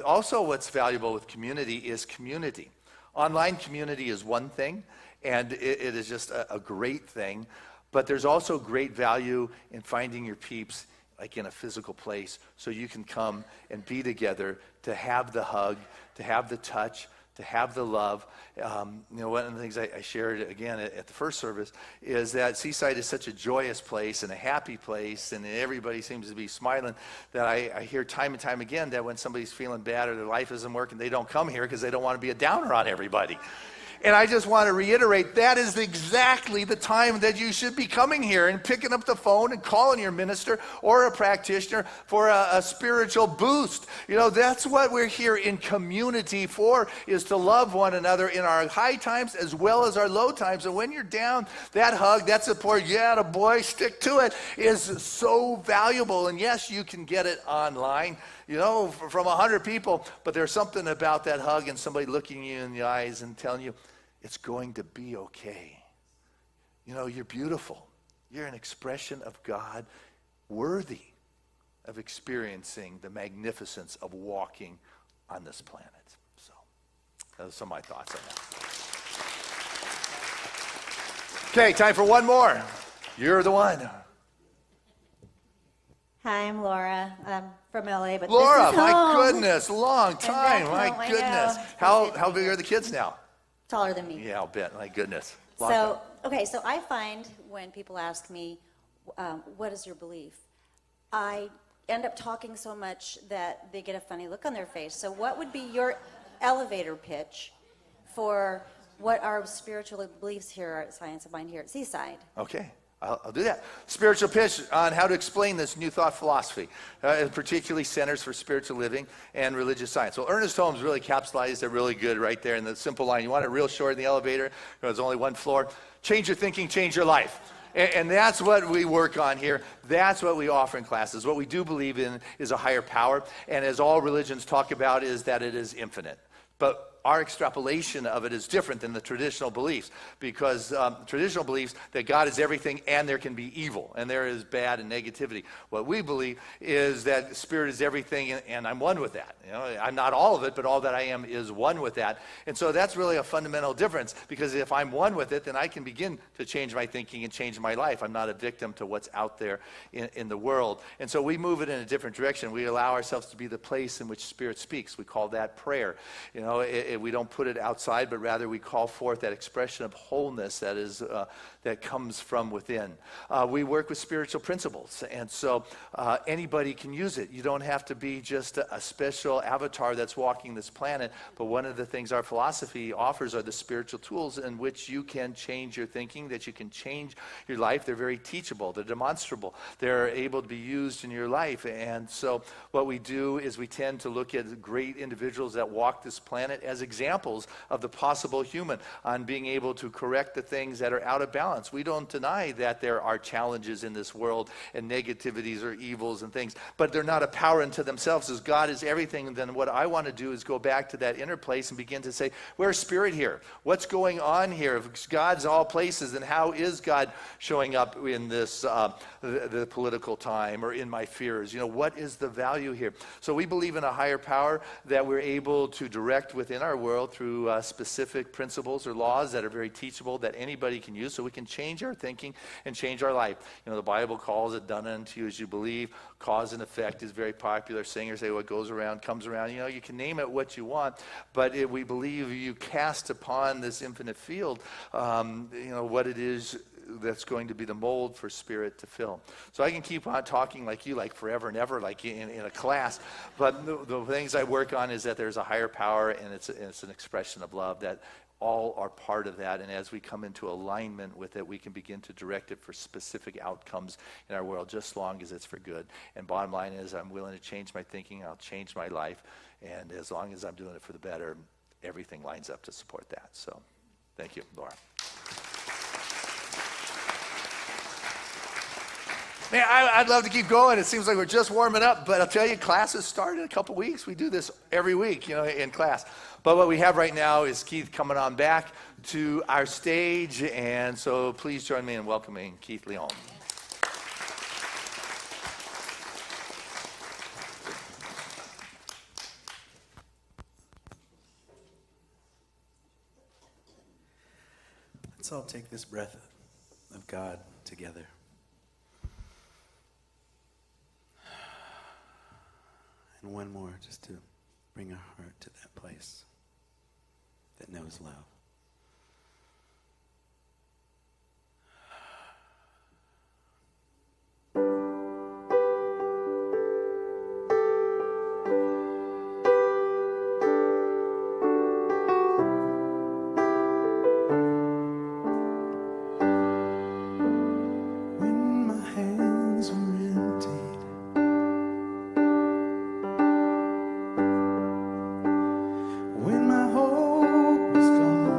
also what's valuable with community is community. Online community is one thing, and it is just a great thing. But there's also great value in finding your peeps like in a physical place, so you can come and be together, to have the hug, to have the touch, to have the love. One of the things I shared again at the first service is that Seaside is such a joyous place and a happy place, and everybody seems to be smiling, that I hear time and time again that when somebody's feeling bad or their life isn't working, they don't come here because they don't want to be a downer on everybody. And I just want to reiterate, that is exactly the time that you should be coming here and picking up the phone and calling your minister or a practitioner for a spiritual boost. That's what we're here in community for, is to love one another in our high times as well as our low times. And when you're down, that hug, that support, yeah, the boy, stick to it, is so valuable. And yes, you can get it online, from 100 people, but there's something about that hug and somebody looking you in the eyes and telling you, it's going to be okay. You're beautiful. You're an expression of God, worthy of experiencing the magnificence of walking on this planet. So, those are some of my thoughts on that. Okay, time for one more. You're the one. Hi, I'm Laura. I'm from LA, but Laura, this is my home. goodness, long time. My I goodness. know. How big are the kids now? Taller than me. Yeah, I'll bet. My goodness. Long time. So I find when people ask me, what is your belief? I end up talking so much that they get a funny look on their face. So what would be your elevator pitch for what our spiritual beliefs here at Science of Mind here at Seaside? Okay. I'll do that. Spiritual pitch on how to explain this new thought philosophy, particularly Centers for Spiritual Living and Religious Science. Well, Ernest Holmes really capsulized it really good right there in the simple line. You want it real short in the elevator. There's only one floor. Change your thinking, change your life. And that's what we work on here. That's what we offer in classes. What we do believe in is a higher power. And as all religions talk about, is that it is infinite. But our extrapolation of it is different than the traditional beliefs, because traditional beliefs that God is everything and there can be evil and there is bad and negativity. What we believe is that Spirit is everything and I'm one with that. You know, I'm not all of it, but all that I am is one with that. And so that's really a fundamental difference, because if I'm one with it, then I can begin to change my thinking and change my life. I'm not a victim to what's out there in the world. And so we move it in a different direction. We allow ourselves to be the place in which Spirit speaks. We call that prayer. You know, we don't put it outside, but rather we call forth that expression of wholeness that is that comes from within. We work with spiritual principles, and so anybody can use it. You don't have to be just a special avatar that's walking this planet, but one of the things our philosophy offers are the spiritual tools in which you can change your thinking, that you can change your life. They're very teachable. They're demonstrable. They're able to be used in your life. And so what we do is we tend to look at great individuals that walk this planet as examples of the possible human on being able to correct the things that are out of balance. We don't deny that there are challenges in this world and negativities or evils and things, but they're not a power unto themselves. As God is everything, then what I want to do is go back to that inner place and begin to say, where's Spirit here? What's going on here? If God's all places, then how is God showing up in this the political time or in my fears? You know, what is the value here? So we believe in a higher power that we're able to direct within our world through specific principles or laws that are very teachable, that anybody can use, so we can change our thinking and change our life. You know, the Bible calls it done unto you as you believe. Cause and effect is very popular. Singers say what goes around comes around. You know, you can name it what you want, but we believe you cast upon this infinite field, you know, what it is that's going to be the mold for Spirit to fill. So I can keep on talking like you, like forever and ever, like in a class, but the things I work on is that there's a higher power, and it's an expression of love, that all are part of that, and as we come into alignment with it, we can begin to direct it for specific outcomes in our world, just as long as it's for good. And bottom line is, I'm willing to change my thinking, I'll change my life, and as long as I'm doing it for the better, everything lines up to support that. So thank you, Laura. Man, I'd love to keep going. It seems like we're just warming up, but I'll tell you, classes start in a couple weeks. We do this every week, you know, in class. But what we have right now is Keith coming on back to our stage, and so please join me in welcoming Keith Leon. Let's all take this breath of God together. And one more, just to bring our heart to that place that knows love. When my hope was gone.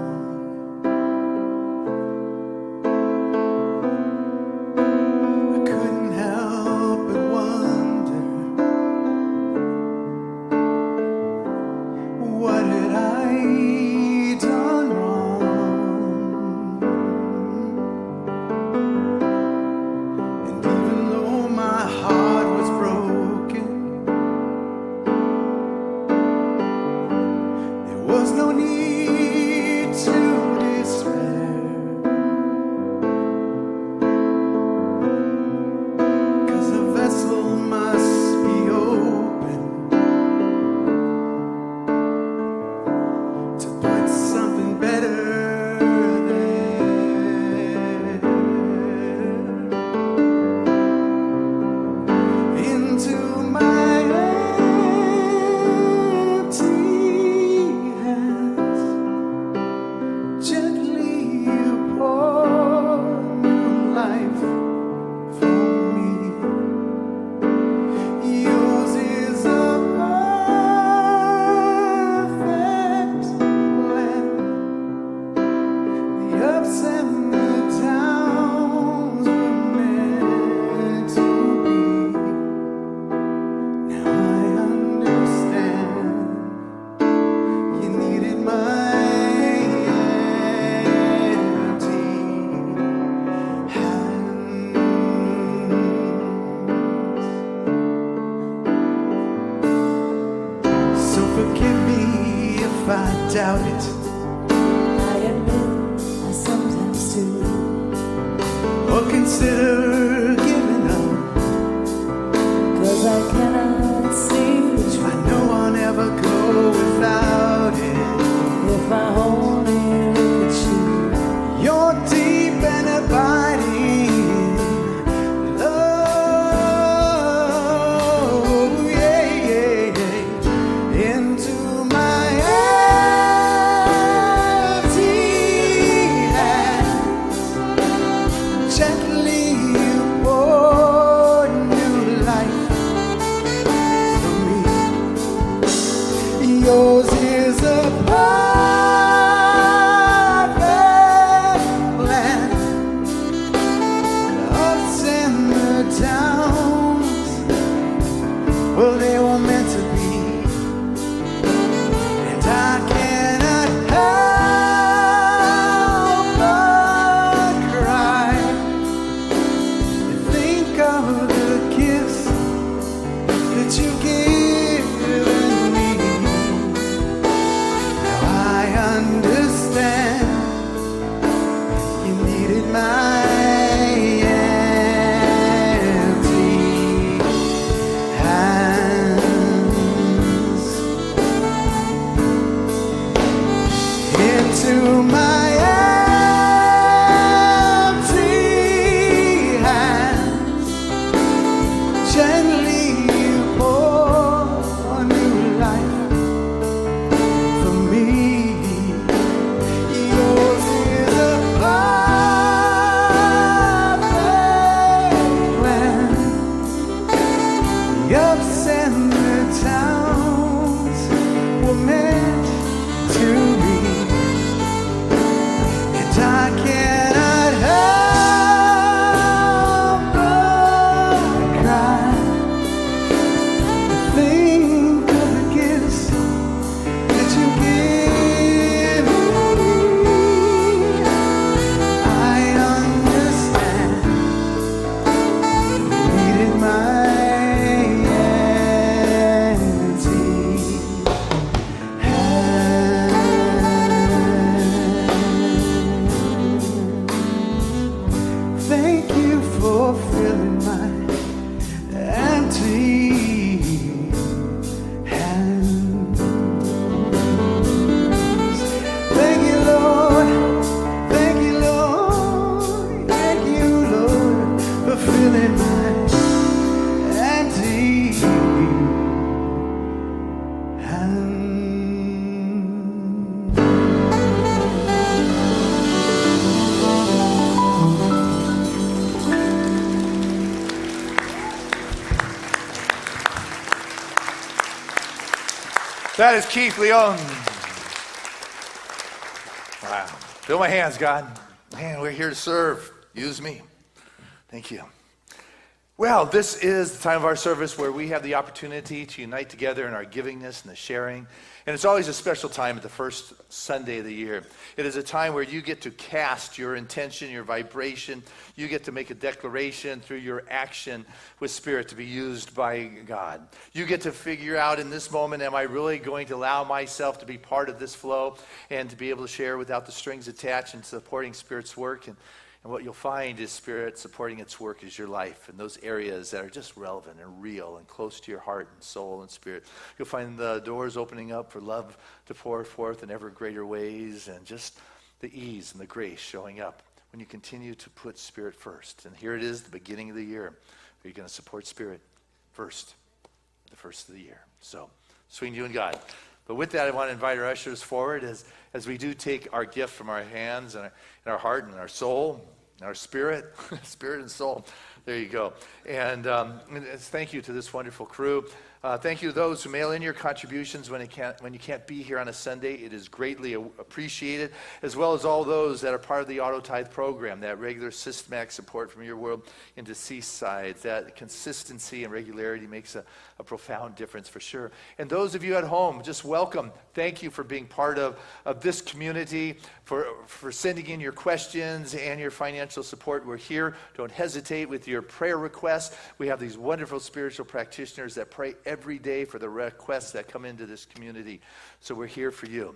consider giving up. 'Cause I cannot see the truth. I know I'll never go without it. If I only look at you. Your deep and abiding love, yeah, yeah, yeah. Into my empty hands, gently you pour new life for me. Yours is a perfect plan. Ups and the downs, well, they were meant to be. And I cannot help but cry and think of the gifts that you've given me. Now I understand you needed my empty hands. Into my empty hands, gently you pour new life for me. Yours is a perfect plan. The ups and the downs were meant to be. And I cannot help but cry and think of the gifts that you give me. I understand you needed my empty hands. Thank you for filling my empty hands. Thank you, Lord. Thank you, Lord. Thank you, Lord, for filling my empty hands. That is Keith Leon. Wow. Fill my hands, God. Man, we're here to serve. Use me. Thank you. Well, this is the time of our service where we have the opportunity to unite together in our givingness and the sharing. And it's always a special time at the first Sunday of the year. It is a time where you get to cast your intention, your vibration. You get to make a declaration through your action with Spirit to be used by God. You get to figure out in this moment, am I really going to allow myself to be part of this flow and to be able to share without the strings attached and supporting Spirit's work? And what you'll find is Spirit supporting its work is your life in those areas that are just relevant and real and close to your heart and soul and spirit. You'll find the doors opening up for love to pour forth in ever greater ways, and just the ease and the grace showing up when you continue to put Spirit first. And here it is, the beginning of the year, where you're going to support Spirit first, the first of the year. So, between you and God. But with that, I want to invite our ushers forward as we do take our gift from our hands and our heart and our soul, and our spirit, spirit and soul. There you go. And thank you to this wonderful crew. Thank you to those who mail in your contributions when you can't be here on a Sunday. It is greatly appreciated, as well as all those that are part of the Auto Tithe program, that regular systematic support from your world into Seaside. That consistency and regularity makes a profound difference for sure. And those of you at home, just welcome. Thank you for being part of this community, for sending in your questions and your financial support. We're here. Don't hesitate with your prayer requests. We have these wonderful spiritual practitioners that pray every day for the requests that come into this community. So we're here for you.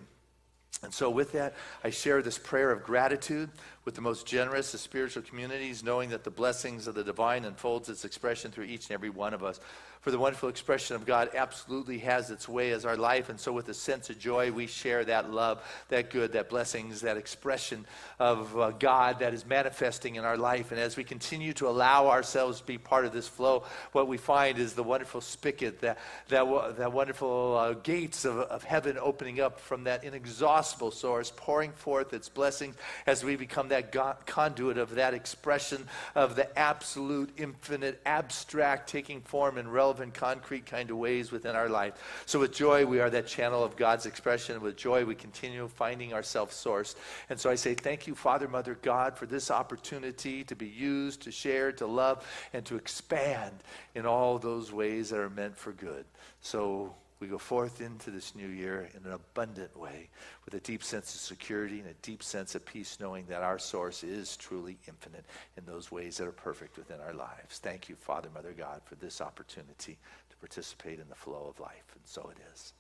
And so with that, I share this prayer of gratitude with the most generous of spiritual communities, knowing that the blessings of the divine unfolds its expression through each and every one of us. For the wonderful expression of God absolutely has its way as our life, and so with a sense of joy, we share that love, that good, that blessings, that expression of God that is manifesting in our life. And as we continue to allow ourselves to be part of this flow, what we find is the wonderful spigot, that wonderful gates of heaven opening up from that inexhaustible source, pouring forth its blessings as we become that conduit of that expression of the absolute, infinite, abstract, taking form in relevant, concrete kind of ways within our life. So with joy, we are that channel of God's expression. With joy, we continue finding ourselves sourced. And so I say thank you, Father, Mother, God, for this opportunity to be used, to share, to love, and to expand in all those ways that are meant for good. So we go forth into this new year in an abundant way with a deep sense of security and a deep sense of peace, knowing that our source is truly infinite in those ways that are perfect within our lives. Thank you, Father, Mother, God, for this opportunity to participate in the flow of life. And so it is.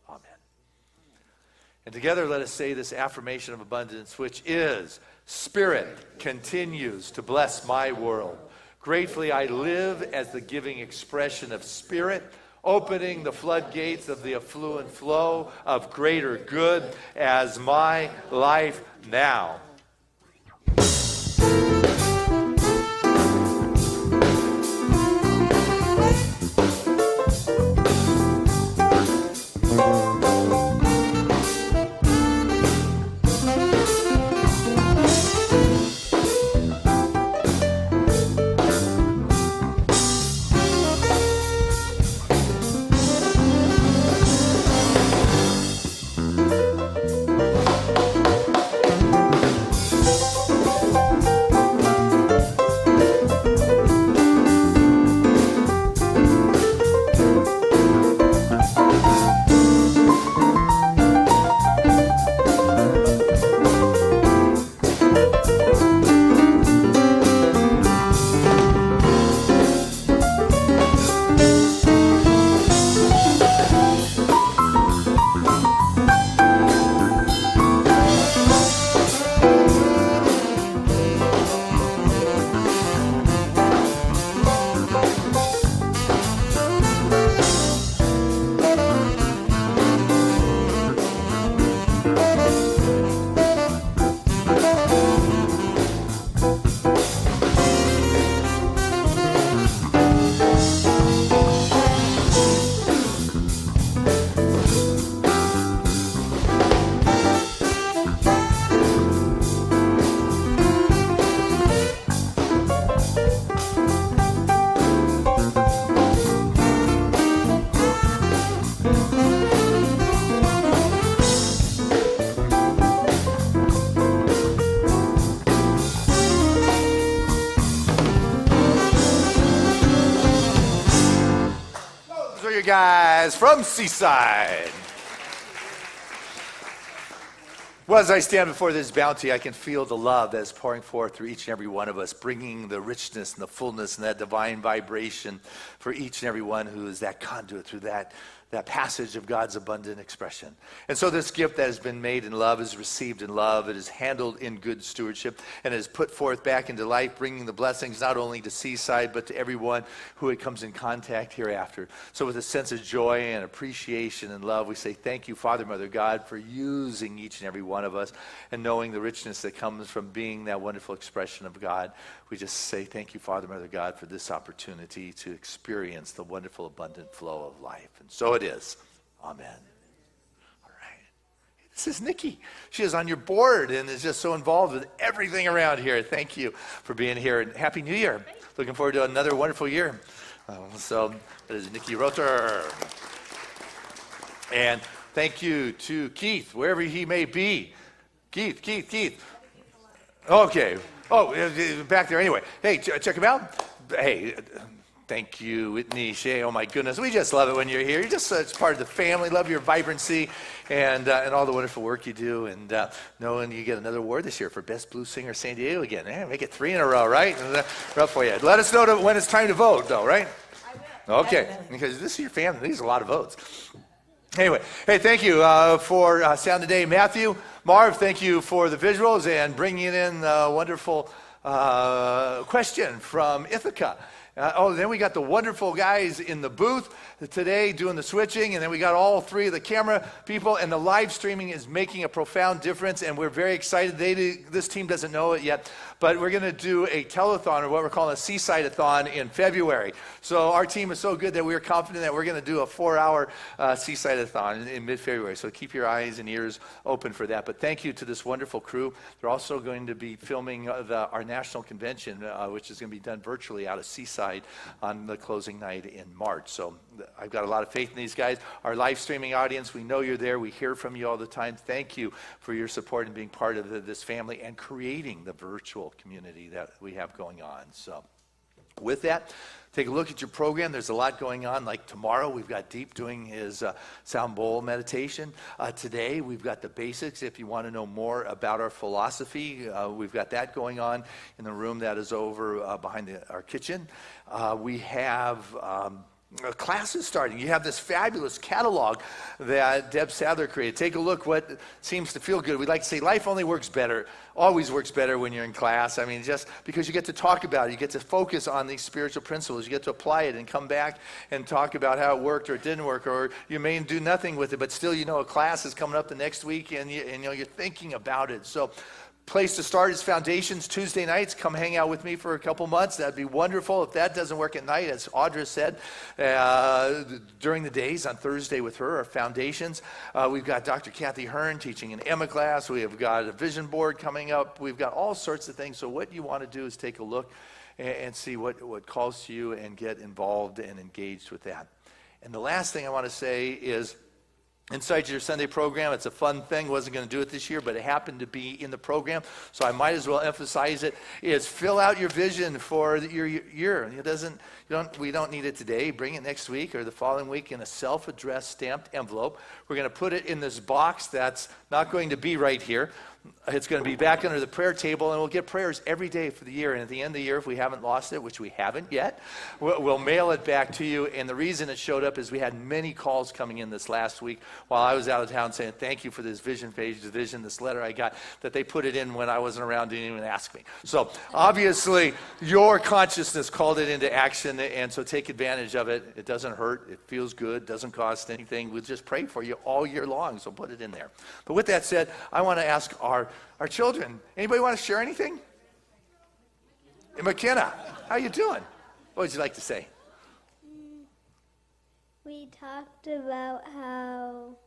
Amen. And together let us say this affirmation of abundance, which is, Spirit continues to bless my world. Gratefully I live as the giving expression of Spirit, opening the floodgates of the affluent flow of greater good as my life now. Guys from Seaside. Well, as I stand before this bounty, I can feel the love that is pouring forth through each and every one of us, bringing the richness and the fullness and that divine vibration for each and every one who is that conduit through that passage of God's abundant expression. And so this gift that has been made in love is received in love. It is handled in good stewardship and is put forth back into life, bringing the blessings not only to Seaside, but to everyone who it comes in contact hereafter. So with a sense of joy and appreciation and love, we say thank you, Father, Mother, God, for using each and every one of us and knowing the richness that comes from being that wonderful expression of God. We just say thank you, Father, Mother, God, for this opportunity to experience the wonderful, abundant flow of life. And so it is. Amen. All right. This is Nikki. She is on your board and is just so involved with everything around here. Thank you for being here, and Happy New Year. Looking forward to another wonderful year. So that is Nikki Roter. And thank you to Keith, wherever he may be. Keith. Okay. Oh, back there anyway. Hey, check him out. Hey, thank you, Whitney, Shay. Oh, my goodness. We just love it when you're here. You're just such part of the family. Love your vibrancy and all the wonderful work you do. And knowing you get another award this year for Best Blues Singer San Diego again. Make it 3 in a row, right? Rough for you. Let us know when it's time to vote, though, right? I will. Okay. Because this is your family. These are a lot of votes. Anyway, hey, thank you for sound today. Matthew, Marv, thank you for the visuals and bringing in a wonderful question from Ithaca. Then we got the wonderful guys in the booth today doing the switching, and then we got all three of the camera people, and the live streaming is making a profound difference, and we're very excited. This team doesn't know it yet, but we're going to do a telethon, or what we're calling a Seaside-a-thon in February. So our team is so good that we're confident that we're going to do a 4-hour Seaside-a-thon in mid-February. So keep your eyes and ears open for that. But thank you to this wonderful crew. They're also going to be filming our national convention, which is going to be done virtually out of Seaside on the closing night in March. So I've got a lot of faith in these guys. Our live streaming audience, we know you're there. We hear from you all the time. Thank you for your support and being part of this family and creating the virtual community that we have going on. So with that, take a look at your program. There's a lot going on. Like tomorrow, we've got Deep doing his sound bowl meditation. Today, we've got the basics. If you want to know more about our philosophy, we've got that going on in the room that is over behind our kitchen. We have classes starting. You have this fabulous catalog that Deb Sadler created. Take a look what seems to feel good. We like to say life only works better, always works better when you're in class. I mean, just because you get to talk about it, you get to focus on these spiritual principles, you get to apply it and come back and talk about how it worked or it didn't work, or you may do nothing with it, but still a class is coming up the next week and you're thinking about it. So place to start is Foundations Tuesday nights. Come hang out with me for a couple months. That'd be wonderful. If that doesn't work at night, as Audra said, during the days on Thursday with her, our Foundations. We've got Dr. Kathy Hearn teaching an Emma class. We have got a vision board coming up. We've got all sorts of things. So what you want to do is take a look and see what calls to you and get involved and engaged with that. And the last thing I want to say is, inside your Sunday program, it's a fun thing. Wasn't going to do it this year, but it happened to be in the program, so I might as well emphasize it. Is fill out your vision for your year. We don't need it today. Bring it next week or the following week in a self-addressed stamped envelope. We're going to put it in this box that's not going to be right here. It's going to be back under the prayer table, and we'll get prayers every day for the year. And at the end of the year, if we haven't lost it, which we haven't yet, we'll mail it back to you. And the reason it showed up is we had many calls coming in this last week while I was out of town saying, thank you for this vision page, this letter I got, that they put it in when I wasn't around, didn't even ask me. So obviously, your consciousness called it into action, and so take advantage of it. It doesn't hurt. It feels good. Doesn't cost anything. We'll just pray for you all year long, so put it in there. But with that said, I want to ask our children. Anybody want to share anything? Hey, McKenna, how you doing? What would you like to say? We talked about how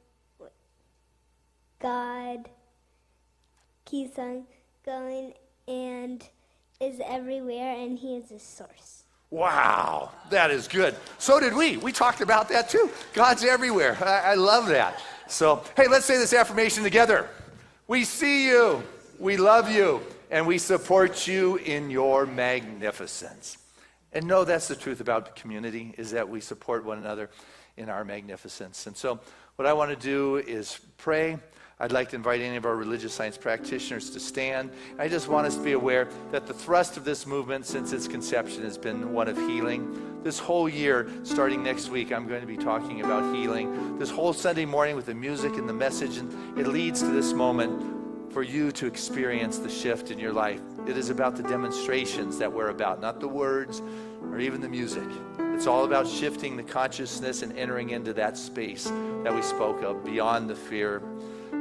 God keeps on going and is everywhere, and he is the source. Wow, that is good. So did we. We talked about that too. God's everywhere. I love that. So, hey, let's say this affirmation together. We see you, we love you, and we support you in your magnificence. And know that's the truth about the community, is that we support one another in our magnificence. And so what I want to do is pray. I'd like to invite any of our religious science practitioners to stand. I just want us to be aware that the thrust of this movement since its conception has been one of healing. This whole year, starting next week, I'm going to be talking about healing. This whole Sunday morning with the music and the message, and it leads to this moment for you to experience the shift in your life. It is about the demonstrations that we're about, not the words or even the music. It's all about shifting the consciousness and entering into that space that we spoke of, beyond the fear,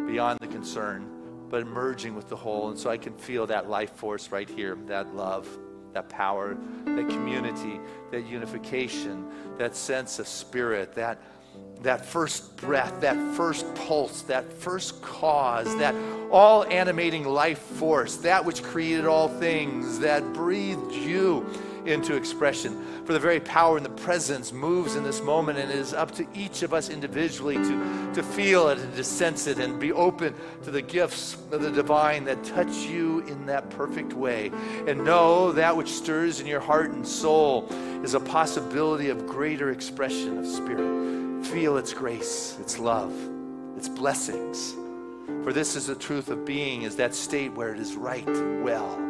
beyond the concern, but merging with the whole. And so I can feel that life force right here, that love, that power, that community, that unification, that sense of spirit, that first breath, that first pulse, that first cause, that all animating life force, that which created all things, that breathed you into expression. For the very power and the presence moves in this moment, and it is up to each of us individually to feel it and to sense it and be open to the gifts of the divine that touch you in that perfect way. And know that which stirs in your heart and soul is a possibility of greater expression of spirit. Feel its grace, its love, its blessings. For this is the truth of being, is that state where it is right and well.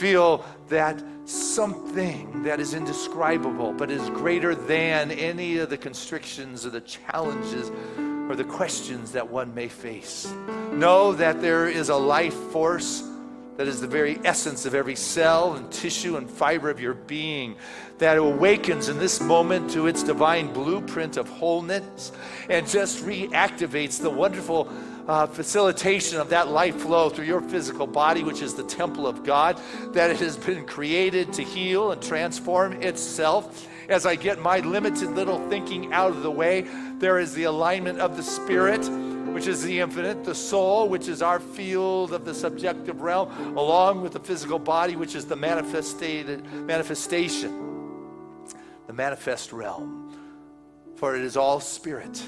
feel that something that is indescribable but is greater than any of the constrictions or the challenges or the questions that one may face. Know that there is a life force that is the very essence of every cell and tissue and fiber of your being that awakens in this moment to its divine blueprint of wholeness and just reactivates the wonderful facilitation of that life flow through your physical body, which is the temple of God, that it has been created to heal and transform itself. As I get my limited little thinking out of the way, there is the alignment of the spirit, which is the infinite, the soul, which is our field of the subjective realm, along with the physical body, which is the manifestation, the manifest realm. For it is all spirit.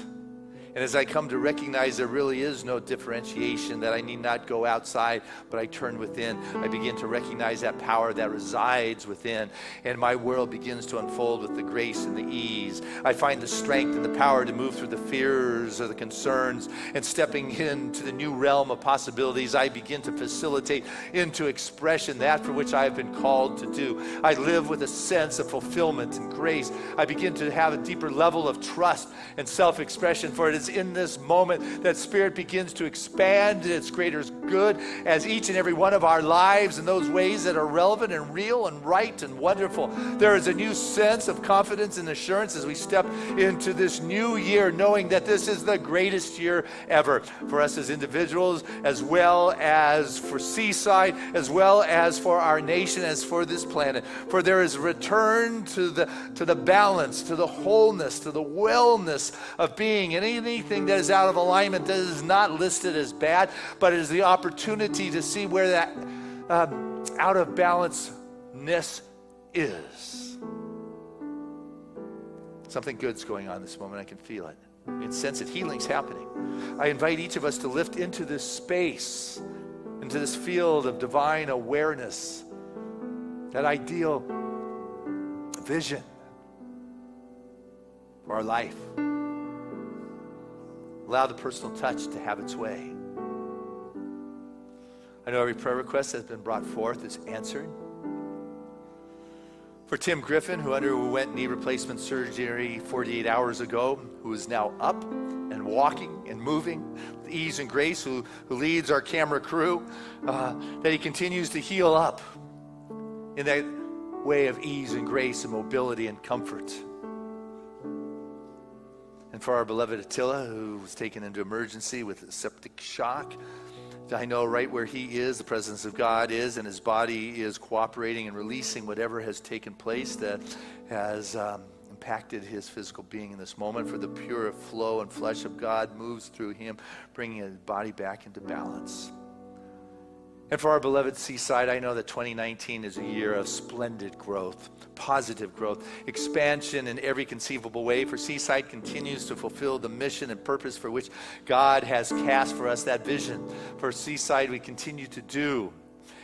And as I come to recognize there really is no differentiation, that I need not go outside, but I turn within, I begin to recognize that power that resides within, and my world begins to unfold with the grace and the ease. I find the strength and the power to move through the fears or the concerns, and stepping into the new realm of possibilities, I begin to facilitate into expression that for which I have been called to do. I live with a sense of fulfillment and grace. I begin to have a deeper level of trust and self-expression, for it is in this moment that Spirit begins to expand its greater good as each and every one of our lives in those ways that are relevant and real and right and wonderful. There is a new sense of confidence and assurance as we step into this new year, knowing that this is the greatest year ever for us as individuals, as well as for Seaside, as well as for our nation, as for this planet. For there is a return to the balance, to the wholeness, to the wellness of being, and anything that is out of alignment that is not listed as bad, but it is the opportunity to see where that out of balance-ness is. Something good's going on this moment. I can feel it. I can sense it. Healing's happening. I invite each of us to lift into this space, into this field of divine awareness, that ideal vision for our life. Allow the personal touch to have its way. I know every prayer request that has been brought forth is answered. For Tim Griffin, who underwent knee replacement surgery 48 hours ago, who is now up and walking and moving with ease and grace, who leads our camera crew, that he continues to heal up in that way of ease and grace and mobility and comfort. And for our beloved Attila, who was taken into emergency with a septic shock, I know right where he is, the presence of God is, and his body is cooperating and releasing whatever has taken place that has impacted his physical being in this moment. For the pure flow and flesh of God moves through him, bringing his body back into balance. And for our beloved Seaside, I know that 2019 is a year of splendid growth, positive growth, expansion in every conceivable way. For Seaside continues to fulfill the mission and purpose for which God has cast for us, that vision. For Seaside, we continue to do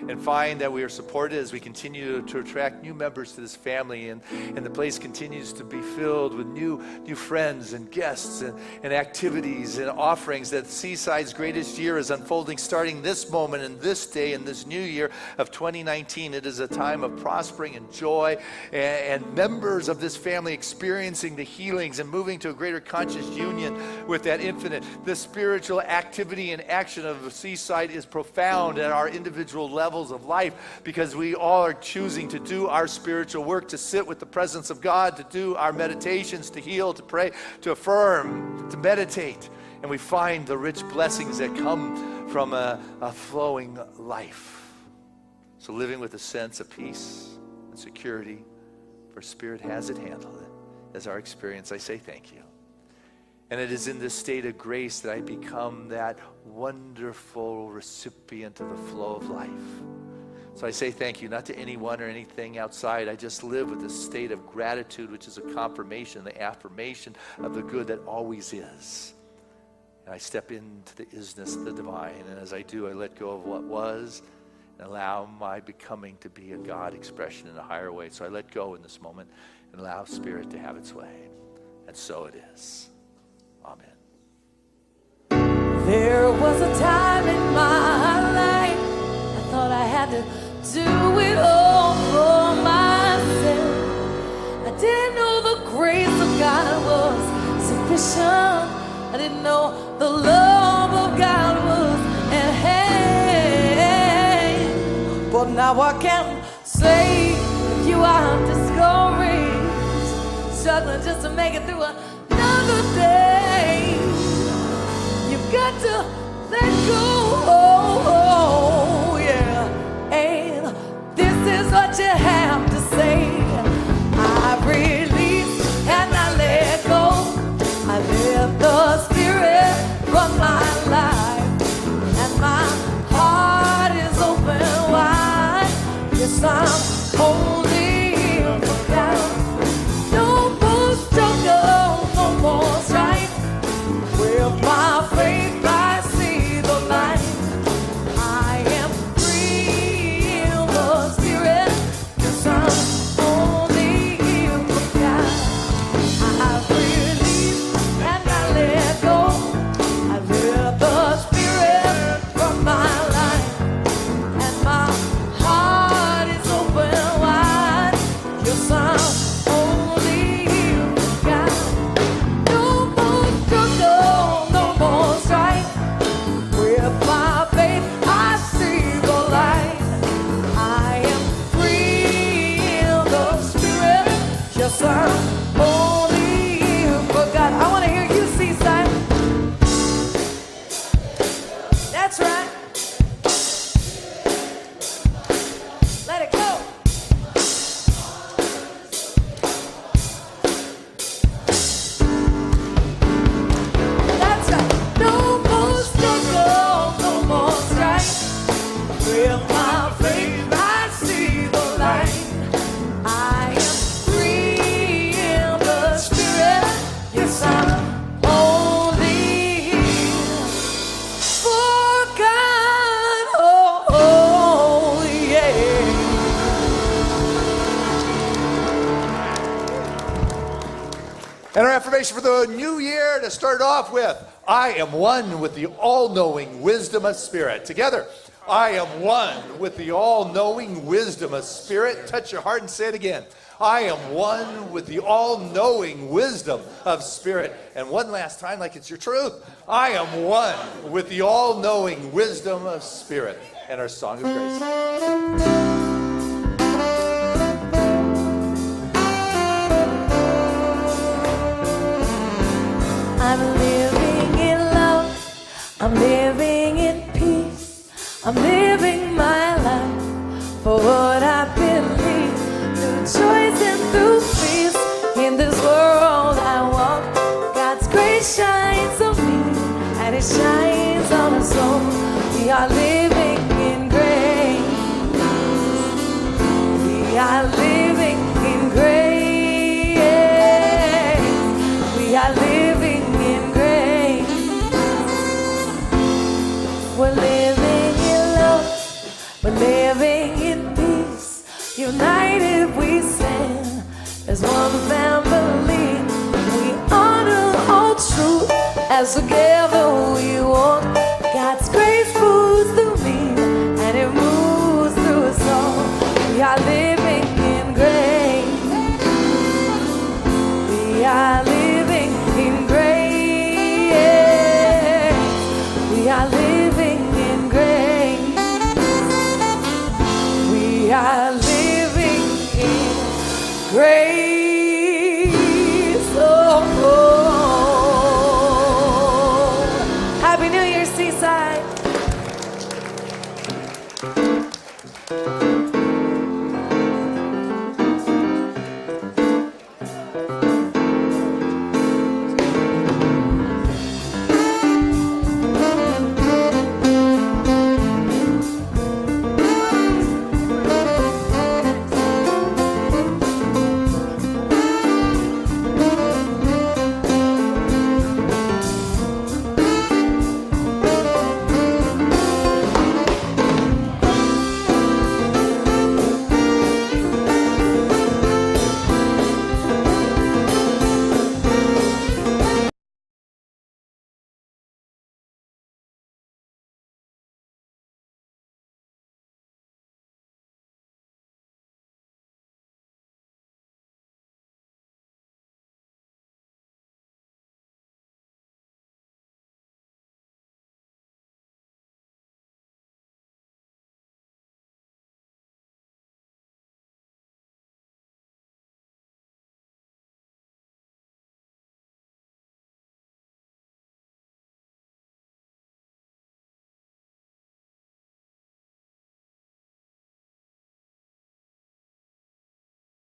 and find that we are supported as we continue to attract new members to this family, and the place continues to be filled with new friends and guests and activities and offerings, that Seaside's greatest year is unfolding starting this moment and this day in this new year of 2019. It is a time of prospering and joy, and members of this family experiencing the healings and moving to a greater conscious union with that infinite. The spiritual activity and action of Seaside is profound at our individual levels of life, because we all are choosing to do our spiritual work, to sit with the presence of God, to do our meditations, to heal, to pray, to affirm, to meditate, and we find the rich blessings that come from a flowing life. So living with a sense of peace and security, for Spirit has it handled it, as our experience, I say thank you. And it is in this state of grace that I become that wonderful recipient of the flow of life. So I say thank you, not to anyone or anything outside. I just live with this state of gratitude, which is a confirmation, the affirmation of the good that always is. And I step into the isness of the divine. And as I do, I let go of what was and allow my becoming to be a God expression in a higher way. So I let go in this moment and allow Spirit to have its way. And so it is. Amen. There was a time in my life I thought I had to do it I didn't know the love of God was at hand. But now I can say if you are discouraged, struggling just to make it through another day, you've got to let go. Yeah. And this is what you have to say. I release and I let go. I let the Spirit run my life, and my heart is open wide. Yes, I'm holding Him down. No more struggle, no more strife. With my faith, I see the light. I am free in the Spirit. Yes, I'm holding Him down. I've released and I let go. I let the Spirit from my life, and my heart is open wide. Yes, I'm holding Him down. No more struggle, no more strife. With my faith, I see the light. I am free in the Spirit. Yes, I'm holding for God. I want to hear you, Seaside. That's right. Let it go. That's right. No more struggle, no more strife. With my faith, I see the light. I am free in the Spirit. Yes, I'm holding for God. Oh, yeah. And our affirmation for the new year to start off with, I am one with the all-knowing wisdom of Spirit. Together, I am one with the all-knowing wisdom of Spirit. Touch your heart and say it again. I am one with the all-knowing wisdom of Spirit. And one last time, like it's your truth. I am one with the all-knowing wisdom of Spirit. And our song of grace. I'm living in love, I'm living in peace, I'm living my life for what I believe. Through choice and through peace, in this world I walk, God's grace shines on me, and it shines on us all. We are living in grace, we are living in grace, we are living in grace. We're living in love, we're living in peace. United we stand as one family. We honor all truth as together we walk. God's grace moves through me, and it moves through us all. We are living in grace. We are living in grace. We are living in grace. We are living in grace. Oh. Happy New Year, Seaside.